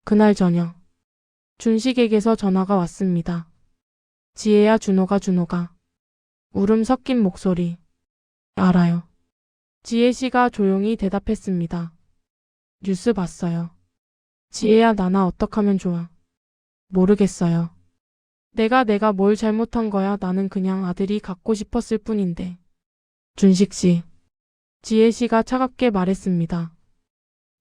그날 저녁, 준식에게서 전화가 왔습니다. 지혜야, 준호가. 울음 섞인 목소리. 알아요. 지혜 씨가 조용히 대답했습니다. 뉴스 봤어요. 지혜야, 나나 어떡하면 좋아. 모르겠어요. 내가 뭘 잘못한 거야. 나는 그냥 아들이 갖고 싶었을 뿐인데. 준식 씨. 지혜 씨가 차갑게 말했습니다.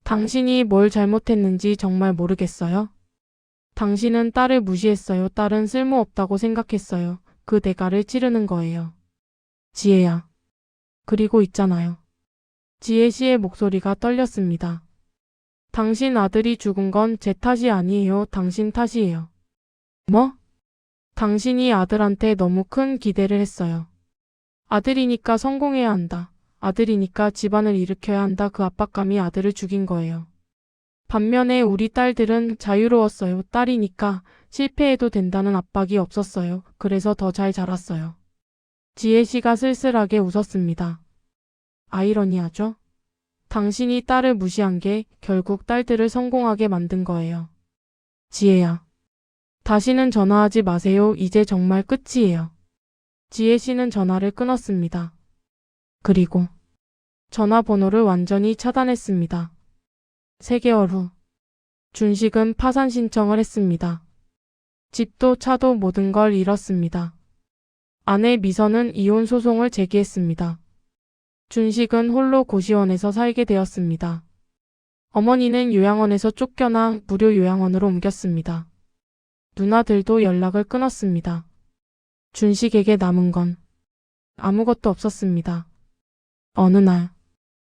당신이 뭘 잘못했는지 정말 모르겠어요? 당신은 딸을 무시했어요. 딸은 쓸모없다고 생각했어요. 그 대가를 치르는 거예요. 지혜야. 그리고 있잖아요. 지혜 씨의 목소리가 떨렸습니다. 당신 아들이 죽은 건 제 탓이 아니에요. 당신 탓이에요. 뭐? 당신이 아들한테 너무 큰 기대를 했어요. 아들이니까 성공해야 한다. 아들이니까 집안을 일으켜야 한다. 그 압박감이 아들을 죽인 거예요. 반면에 우리 딸들은 자유로웠어요. 딸이니까 실패해도 된다는 압박이 없었어요. 그래서 더 잘 자랐어요. 지혜 씨가 쓸쓸하게 웃었습니다. 아이러니하죠? 당신이 딸을 무시한 게 결국 딸들을 성공하게 만든 거예요. 지혜야. 다시는 전화하지 마세요. 이제 정말 끝이에요. 지혜 씨는 전화를 끊었습니다. 그리고 전화번호를 완전히 차단했습니다. 3개월 후, 준식은 파산 신청을 했습니다. 집도 차도 모든 걸 잃었습니다. 아내 미선은 이혼 소송을 제기했습니다. 준식은 홀로 고시원에서 살게 되었습니다. 어머니는 요양원에서 쫓겨나 무료 요양원으로 옮겼습니다. 누나들도 연락을 끊었습니다. 준식에게 남은 건 아무것도 없었습니다. 어느 날,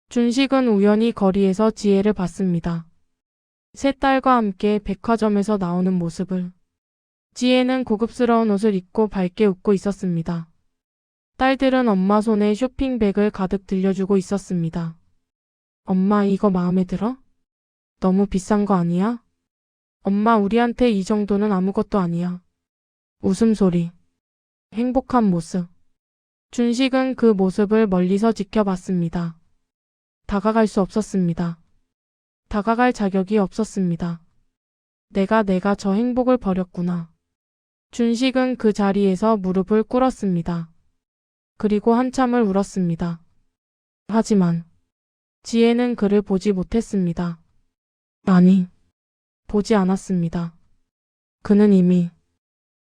준식은 우연히 거리에서 지혜를 봤습니다. 세 딸과 함께 백화점에서 나오는 모습을. 지혜는 고급스러운 옷을 입고 밝게 웃고 있었습니다. 딸들은 엄마 손에 쇼핑백을 가득 들려주고 있었습니다. 엄마, 이거 마음에 들어? 너무 비싼 거 아니야? 엄마, 우리한테 이 정도는 아무것도 아니야. 웃음소리. 행복한 모습. 준식은 그 모습을 멀리서 지켜봤습니다. 다가갈 수 없었습니다. 다가갈 자격이 없었습니다. 내가 저 행복을 버렸구나. 준식은 그 자리에서 무릎을 꿇었습니다. 그리고 한참을 울었습니다. 하지만 지혜는 그를 보지 못했습니다. 아니, 보지 않았습니다. 그는 이미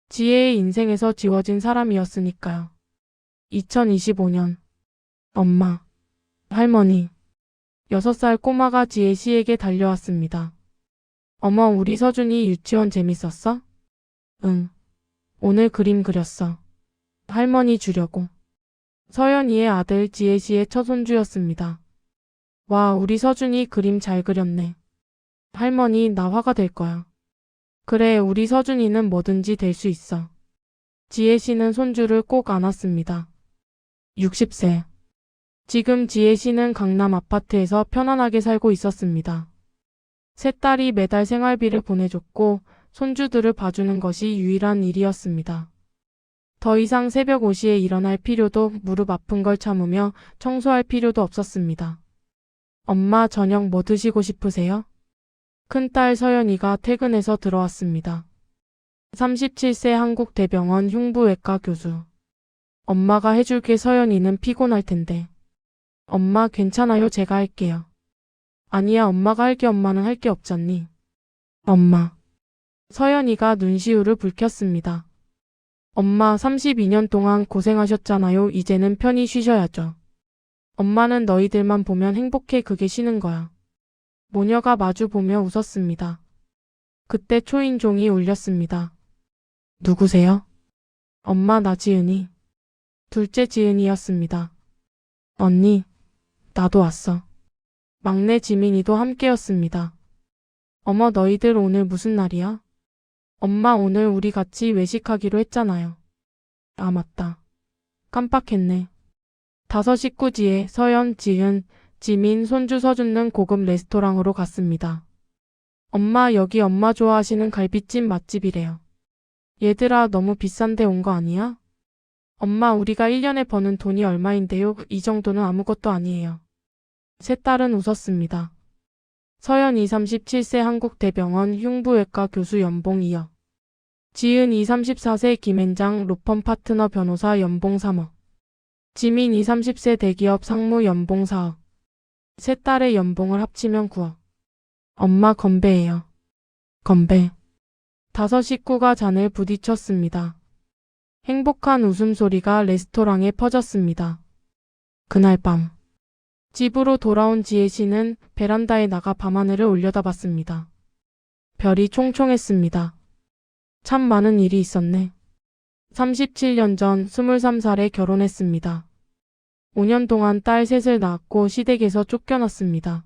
지혜의 인생에서 지워진 사람이었으니까요. 2025년 엄마, 할머니, 6살 꼬마가 지혜 씨에게 달려왔습니다. 어머, 우리 서준이 유치원 재밌었어? 응. 오늘 그림 그렸어. 할머니 주려고. 서연이의 아들 지혜 씨의 처손주였습니다. 와, 우리 서준이 그림 잘 그렸네. 할머니, 나 화가 될 거야. 그래, 우리 서준이는 뭐든지 될 수 있어. 지혜 씨는 손주를 꼭 안았습니다. 60세. 지금 지혜 씨는 강남 아파트에서 편안하게 살고 있었습니다. 세 딸이 매달 생활비를 보내줬고 손주들을 봐주는 것이 유일한 일이었습니다. 더 이상 새벽 5시에 일어날 필요도, 무릎 아픈 걸 참으며 청소할 필요도 없었습니다. 엄마, 저녁 뭐 드시고 싶으세요? 큰딸 서연이가 퇴근해서 들어왔습니다. 37세 한국대병원 흉부외과 교수. 엄마가 해줄게. 서연이는 피곤할 텐데. 엄마, 괜찮아요. 제가 할게요. 아니야, 엄마가 할게. 엄마는 할 게 없잖니. 엄마. 서연이가 눈시울을 붉혔습니다. 엄마, 32년 동안 고생하셨잖아요. 이제는 편히 쉬셔야죠. 엄마는 너희들만 보면 행복해. 그게 쉬는 거야. 모녀가 마주보며 웃었습니다. 그때 초인종이 울렸습니다. 누구세요? 엄마, 나 지은이. 둘째 지은이였습니다. 언니, 나도 왔어. 막내 지민이도 함께였습니다. 어머, 너희들 오늘 무슨 날이야? 엄마, 오늘 우리 같이 외식하기로 했잖아요. 아, 맞다. 깜빡했네. 5 식구 지혜, 서연, 지은, 지민, 손주 서준는 고급 레스토랑으로 갔습니다. 엄마, 여기 엄마 좋아하시는 갈비찜 맛집이래요. 얘들아, 너무 비싼데 온 거 아니야? 엄마, 우리가 1년에 버는 돈이 얼마인데요? 이 정도는 아무것도 아니에요. 세 딸은 웃었습니다. 서연이 37세 한국대병원 흉부외과 교수 연봉 2억. 지은이 34세 김앤장 로펌 파트너 변호사 연봉 3억. 지민이 30세 대기업 상무 연봉 4억. 세 딸의 연봉을 합치면 9억. 엄마 건배해요. 건배. 5 식구가 잔을 부딪혔습니다. 행복한 웃음소리가 레스토랑에 퍼졌습니다. 그날 밤 집으로 돌아온 지혜 씨는 베란다에 나가 밤하늘을 올려다봤습니다. 별이 총총했습니다. 참 많은 일이 있었네. 37년 전 23살에 결혼했습니다. 5년 동안 딸 셋을 낳았고 시댁에서 쫓겨났습니다.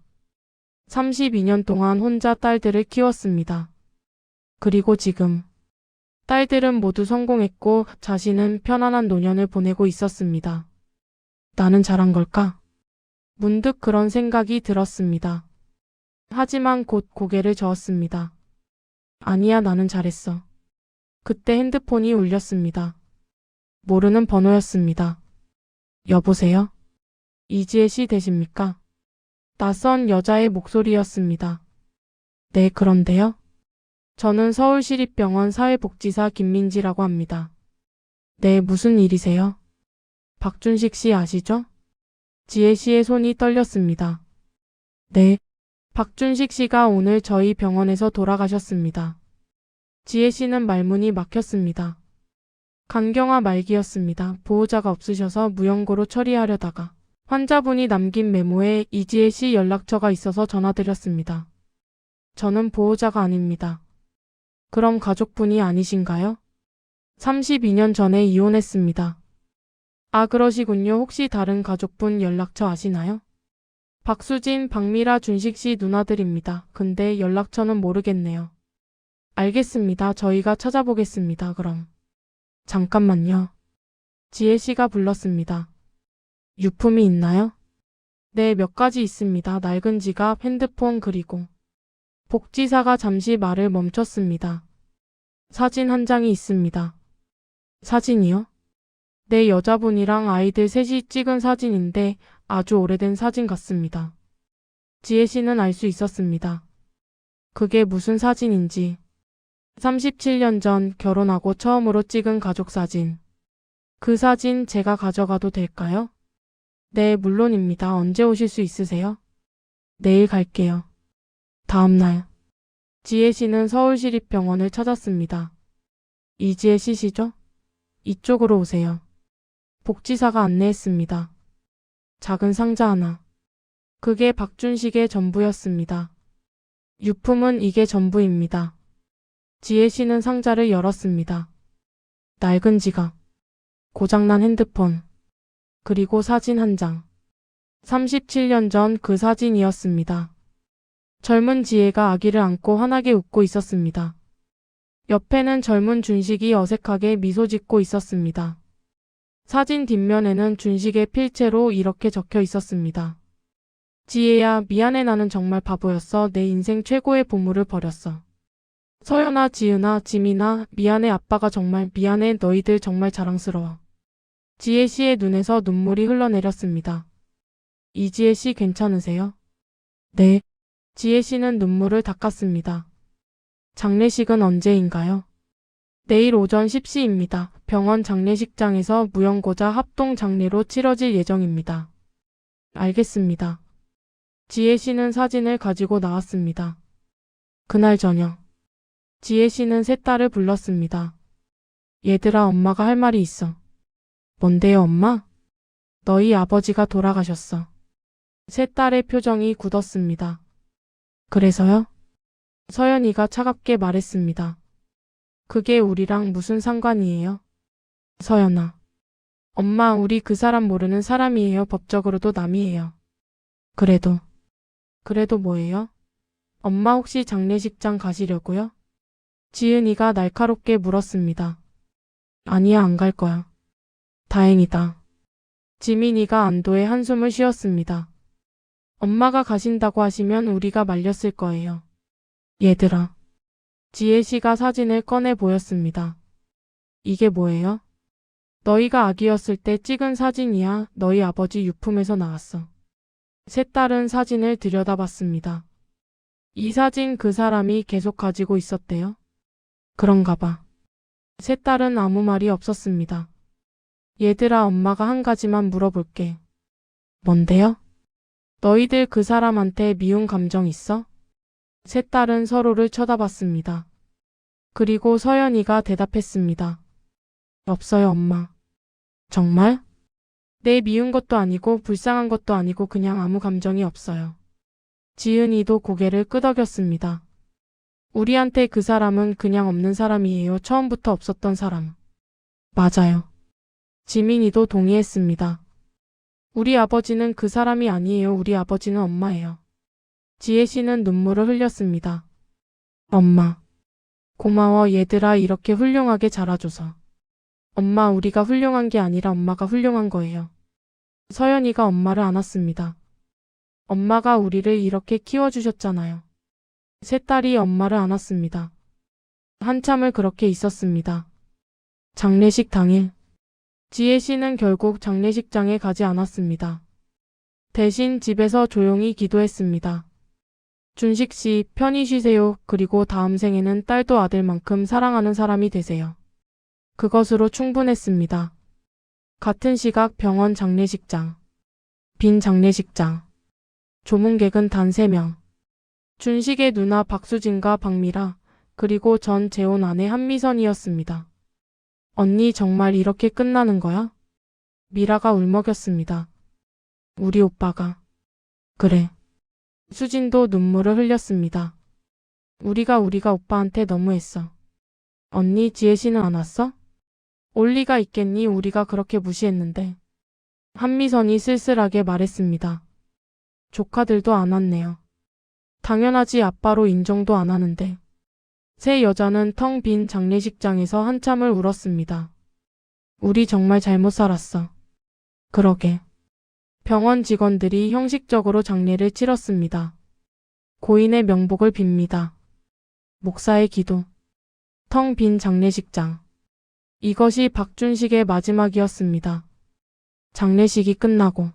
32년 동안 혼자 딸들을 키웠습니다. 그리고 지금 딸들은 모두 성공했고 자신은 편안한 노년을 보내고 있었습니다. 나는 잘한 걸까? 문득 그런 생각이 들었습니다. 하지만 곧 고개를 저었습니다. 아니야, 나는 잘했어. 그때 핸드폰이 울렸습니다. 모르는 번호였습니다. 여보세요? 이지혜 씨 되십니까? 낯선 여자의 목소리였습니다. 네, 그런데요? 저는 서울시립병원 사회복지사 김민지라고 합니다. 네, 무슨 일이세요? 박준식 씨 아시죠? 지혜 씨의 손이 떨렸습니다. 네, 박준식 씨가 오늘 저희 병원에서 돌아가셨습니다. 지혜 씨는 말문이 막혔습니다. 간경화 말기였습니다. 보호자가 없으셔서 무연고로 처리하려다가 환자분이 남긴 메모에 이지혜 씨 연락처가 있어서 전화드렸습니다. 저는 보호자가 아닙니다. 그럼 가족분이 아니신가요? 32년 전에 이혼했습니다. 아, 그러시군요. 혹시 다른 가족분 연락처 아시나요? 박수진, 박미라, 준식 씨 누나들입니다. 근데 연락처는 모르겠네요. 알겠습니다. 저희가 찾아보겠습니다. 그럼. 잠깐만요. 지혜 씨가 불렀습니다. 유품이 있나요? 네, 몇 가지 있습니다. 낡은 지갑, 핸드폰 그리고 복지사가 잠시 말을 멈췄습니다. 사진 한 장이 있습니다. 사진이요? 네, 여자분이랑 아이들 셋이 찍은 사진인데 아주 오래된 사진 같습니다. 지혜 씨는 알 수 있었습니다. 그게 무슨 사진인지. 37년 전 결혼하고 처음으로 찍은 가족 사진. 그 사진 제가 가져가도 될까요? 네, 물론입니다. 언제 오실 수 있으세요? 내일 갈게요. 다음 날. 지혜 씨는 서울시립병원을 찾았습니다. 이지혜 씨시죠? 이쪽으로 오세요. 복지사가 안내했습니다. 작은 상자 하나. 그게 박준식의 전부였습니다. 유품은 이게 전부입니다. 지혜 씨는 상자를 열었습니다. 낡은 지갑, 고장난 핸드폰, 그리고 사진 한 장. 37년 전 그 사진이었습니다. 젊은 지혜가 아기를 안고 환하게 웃고 있었습니다. 옆에는 젊은 준식이 어색하게 미소 짓고 있었습니다. 사진 뒷면에는 준식의 필체로 이렇게 적혀 있었습니다. 지혜야, 미안해. 나는 정말 바보였어. 내 인생 최고의 보물을 버렸어. 서연아, 지은아, 지민아, 미안해. 아빠가 정말 미안해. 너희들 정말 자랑스러워. 지혜 씨의 눈에서 눈물이 흘러내렸습니다. 이지혜 씨 괜찮으세요? 네. 지혜 씨는 눈물을 닦았습니다. 장례식은 언제인가요? 내일 오전 10시입니다. 병원 장례식장에서 무연고자 합동 장례로 치러질 예정입니다. 알겠습니다. 지혜 씨는 사진을 가지고 나왔습니다. 그날 저녁. 지혜 씨는 세 딸을 불렀습니다. 얘들아, 엄마가 할 말이 있어. 뭔데요, 엄마? 너희 아버지가 돌아가셨어. 세 딸의 표정이 굳었습니다. 그래서요? 서연이가 차갑게 말했습니다. 그게 우리랑 무슨 상관이에요? 서연아. 엄마, 우리 그 사람 모르는 사람이에요. 법적으로도 남이에요. 그래도 뭐예요? 엄마 혹시 장례식장 가시려고요? 지은이가 날카롭게 물었습니다. 아니야, 안 갈 거야. 다행이다. 지민이가 안도의 한숨을 쉬었습니다. 엄마가 가신다고 하시면 우리가 말렸을 거예요. 얘들아. 지혜 씨가 사진을 꺼내 보였습니다. 이게 뭐예요? 너희가 아기였을 때 찍은 사진이야. 너희 아버지 유품에서 나왔어. 세 딸은 사진을 들여다봤습니다. 이 사진 그 사람이 계속 가지고 있었대요. 그런가 봐. 세 딸은 아무 말이 없었습니다. 얘들아, 엄마가 한 가지만 물어볼게. 뭔데요? 너희들 그 사람한테 미운 감정 있어? 세 딸은 서로를 쳐다봤습니다. 그리고 서연이가 대답했습니다. 없어요, 엄마. 정말? 내 미운 것도 아니고 불쌍한 것도 아니고 그냥 아무 감정이 없어요. 지은이도 고개를 끄덕였습니다. 우리한테 그 사람은 그냥 없는 사람이에요. 처음부터 없었던 사람. 맞아요. 지민이도 동의했습니다. 우리 아버지는 그 사람이 아니에요. 우리 아버지는 엄마예요. 지혜 씨는 눈물을 흘렸습니다. 엄마. 고마워 얘들아 이렇게 훌륭하게 자라줘서. 엄마 우리가 훌륭한 게 아니라 엄마가 훌륭한 거예요. 서연이가 엄마를 안았습니다. 엄마가 우리를 이렇게 키워주셨잖아요. 세 딸이 엄마를 안았습니다. 한참을 그렇게 있었습니다. 장례식 당일. 지혜 씨는 결국 장례식장에 가지 않았습니다. 대신 집에서 조용히 기도했습니다. 준식 씨, 편히 쉬세요. 그리고 다음 생에는 딸도 아들만큼 사랑하는 사람이 되세요. 그것으로 충분했습니다. 같은 시각 병원 장례식장. 빈 장례식장. 조문객은 단 3명. 준식의 누나 박수진과 박미라, 그리고 전 재혼 아내 한미선이었습니다. 언니 정말 이렇게 끝나는 거야? 미라가 울먹였습니다. 우리 오빠가. 그래. 수진도 눈물을 흘렸습니다. 우리가 오빠한테 너무했어. 언니 지혜 씨는 안 왔어? 올 리가 있겠니? 우리가 그렇게 무시했는데. 한미선이 쓸쓸하게 말했습니다. 조카들도 안 왔네요. 당연하지 아빠로 인정도 안 하는데. 세 여자는 텅 빈 장례식장에서 한참을 울었습니다. 우리 정말 잘못 살았어. 그러게. 병원 직원들이 형식적으로 장례를 치렀습니다. 고인의 명복을 빕니다. 목사의 기도. 텅 빈 장례식장. 이것이 박준식의 마지막이었습니다. 장례식이 끝나고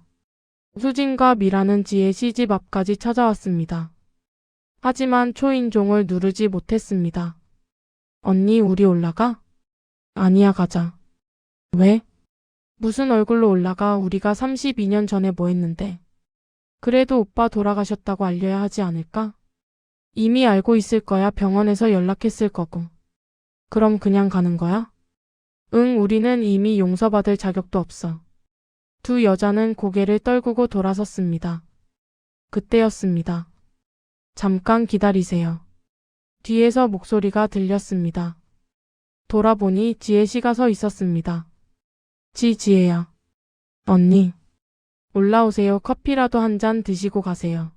수진과 미라는 지혜 씨 집 앞까지 찾아왔습니다. 하지만 초인종을 누르지 못했습니다. 언니 우리 올라가? 아니야 가자. 왜? 무슨 얼굴로 올라가? 우리가 32년 전에 뭐 했는데. 그래도 오빠 돌아가셨다고 알려야 하지 않을까? 이미 알고 있을 거야. 병원에서 연락했을 거고. 그럼 그냥 가는 거야? 응, 우리는 이미 용서받을 자격도 없어. 두 여자는 고개를 떨구고 돌아섰습니다. 그때였습니다. 잠깐 기다리세요. 뒤에서 목소리가 들렸습니다. 돌아보니 지혜 씨가 서 있었습니다. 지혜야. 언니. 올라오세요. 커피라도 한 잔 드시고 가세요.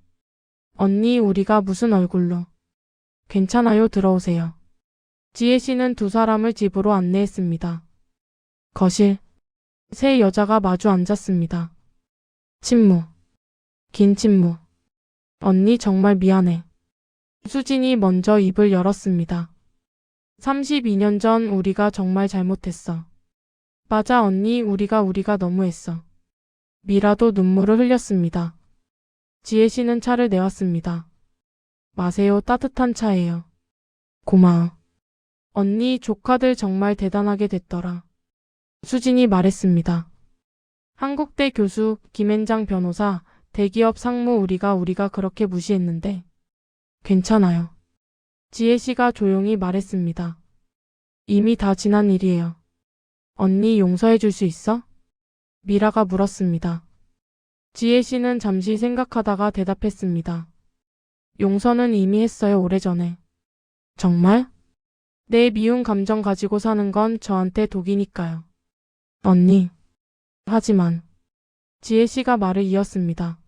언니 우리가 무슨 얼굴로. 괜찮아요. 들어오세요. 지혜 씨는 두 사람을 집으로 안내했습니다. 거실. 세 여자가 마주 앉았습니다. 침묵. 긴 침묵. 언니 정말 미안해. 수진이 먼저 입을 열었습니다. 32년 전 우리가 정말 잘못했어. 맞아 언니 우리가 너무했어. 미라도 눈물을 흘렸습니다. 지혜 씨는 차를 내왔습니다. 마세요. 따뜻한 차예요. 고마워. 언니 조카들 정말 대단하게 됐더라. 수진이 말했습니다. 한국대 교수, 김앤장 변호사, 대기업 상무 우리가 그렇게 무시했는데. 괜찮아요. 지혜 씨가 조용히 말했습니다. 이미 다 지난 일이에요. 언니 용서해 줄 수 있어? 미라가 물었습니다. 지혜 씨는 잠시 생각하다가 대답했습니다. 용서는 이미 했어요. 오래전에. 정말? 내 미운 감정 가지고 사는 건 저한테 독이니까요. 언니. 하지만 지혜 씨가 말을 이었습니다.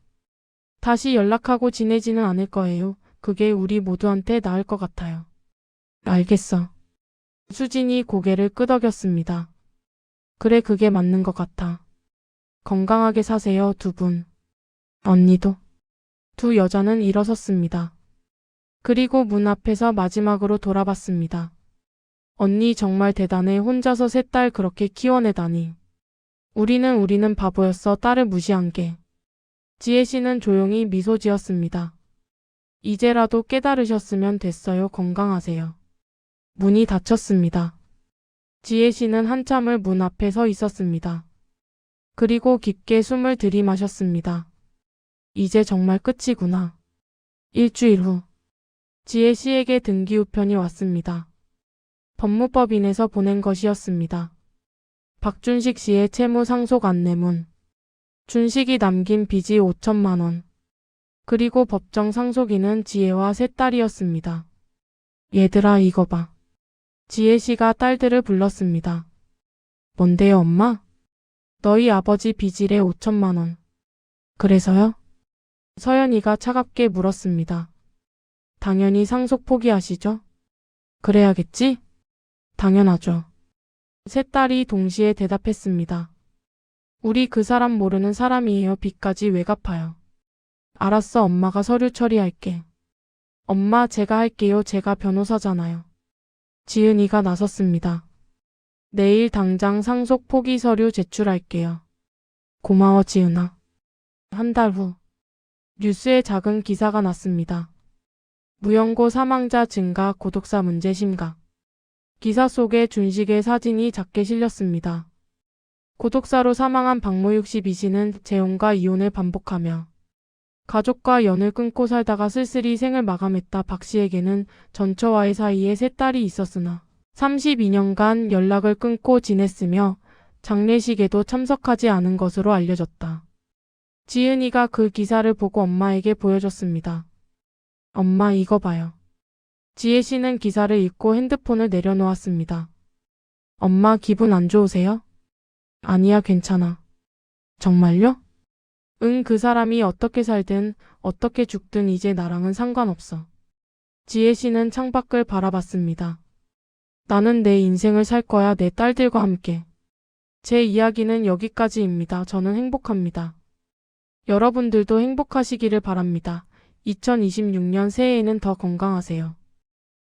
다시 연락하고 지내지는 않을 거예요. 그게 우리 모두한테 나을 것 같아요. 알겠어. 수진이 고개를 끄덕였습니다. 그래 그게 맞는 것 같아. 건강하게 사세요 두 분. 언니도. 두 여자는 일어섰습니다. 그리고 문 앞에서 마지막으로 돌아봤습니다. 언니 정말 대단해. 혼자서 세 딸 그렇게 키워내다니. 우리는 바보였어. 딸을 무시한 게. 지혜 씨는 조용히 미소 지었습니다. 이제라도 깨달으셨으면 됐어요. 건강하세요. 문이 닫혔습니다. 지혜 씨는 한참을 문 앞에 서 있었습니다. 그리고 깊게 숨을 들이마셨습니다. 이제 정말 끝이구나. 일주일 후, 지혜 씨에게 등기 우편이 왔습니다. 법무법인에서 보낸 것이었습니다. 박준식 씨의 채무 상속 안내문. 준식이 남긴 빚이 5천만 원. 그리고 법정 상속인은 지혜와 세 딸이었습니다. 얘들아, 이거 봐. 지혜 씨가 딸들을 불렀습니다. 뭔데요, 엄마? 너희 아버지 빚이래 5천만 원. 그래서요? 서연이가 차갑게 물었습니다. 당연히 상속 포기하시죠? 그래야겠지? 당연하죠. 세 딸이 동시에 대답했습니다. 우리 그 사람 모르는 사람이에요. 빚까지 왜 갚아요? 알았어, 엄마가 서류 처리할게. 엄마, 제가 할게요. 제가 변호사잖아요. 지은이가 나섰습니다. 내일 당장 상속 포기 서류 제출할게요. 고마워, 지은아. 한 달 후, 뉴스에 작은 기사가 났습니다. 무연고 사망자 증가, 고독사 문제 심각. 기사 속에 준식의 사진이 작게 실렸습니다. 고독사로 사망한 박모육 씨 B 씨는 재혼과 이혼을 반복하며 가족과 연을 끊고 살다가 쓸쓸히 생을 마감했다. 박 씨에게는 전처와의 사이에 세 딸이 있었으나 32년간 연락을 끊고 지냈으며 장례식에도 참석하지 않은 것으로 알려졌다. 지은이가 그 기사를 보고 엄마에게 보여줬습니다. 엄마, 이거 봐요. 지혜 씨는 기사를 읽고 핸드폰을 내려놓았습니다. 엄마, 기분 안 좋으세요? 아니야, 괜찮아. 정말요? 응, 그 사람이 어떻게 살든 어떻게 죽든 이제 나랑은 상관없어. 지혜 씨는 창밖을 바라봤습니다. 나는 내 인생을 살 거야, 내 딸들과 함께. 제 이야기는 여기까지입니다. 저는 행복합니다. 여러분들도 행복하시기를 바랍니다. 2026년 새해에는 더 건강하세요.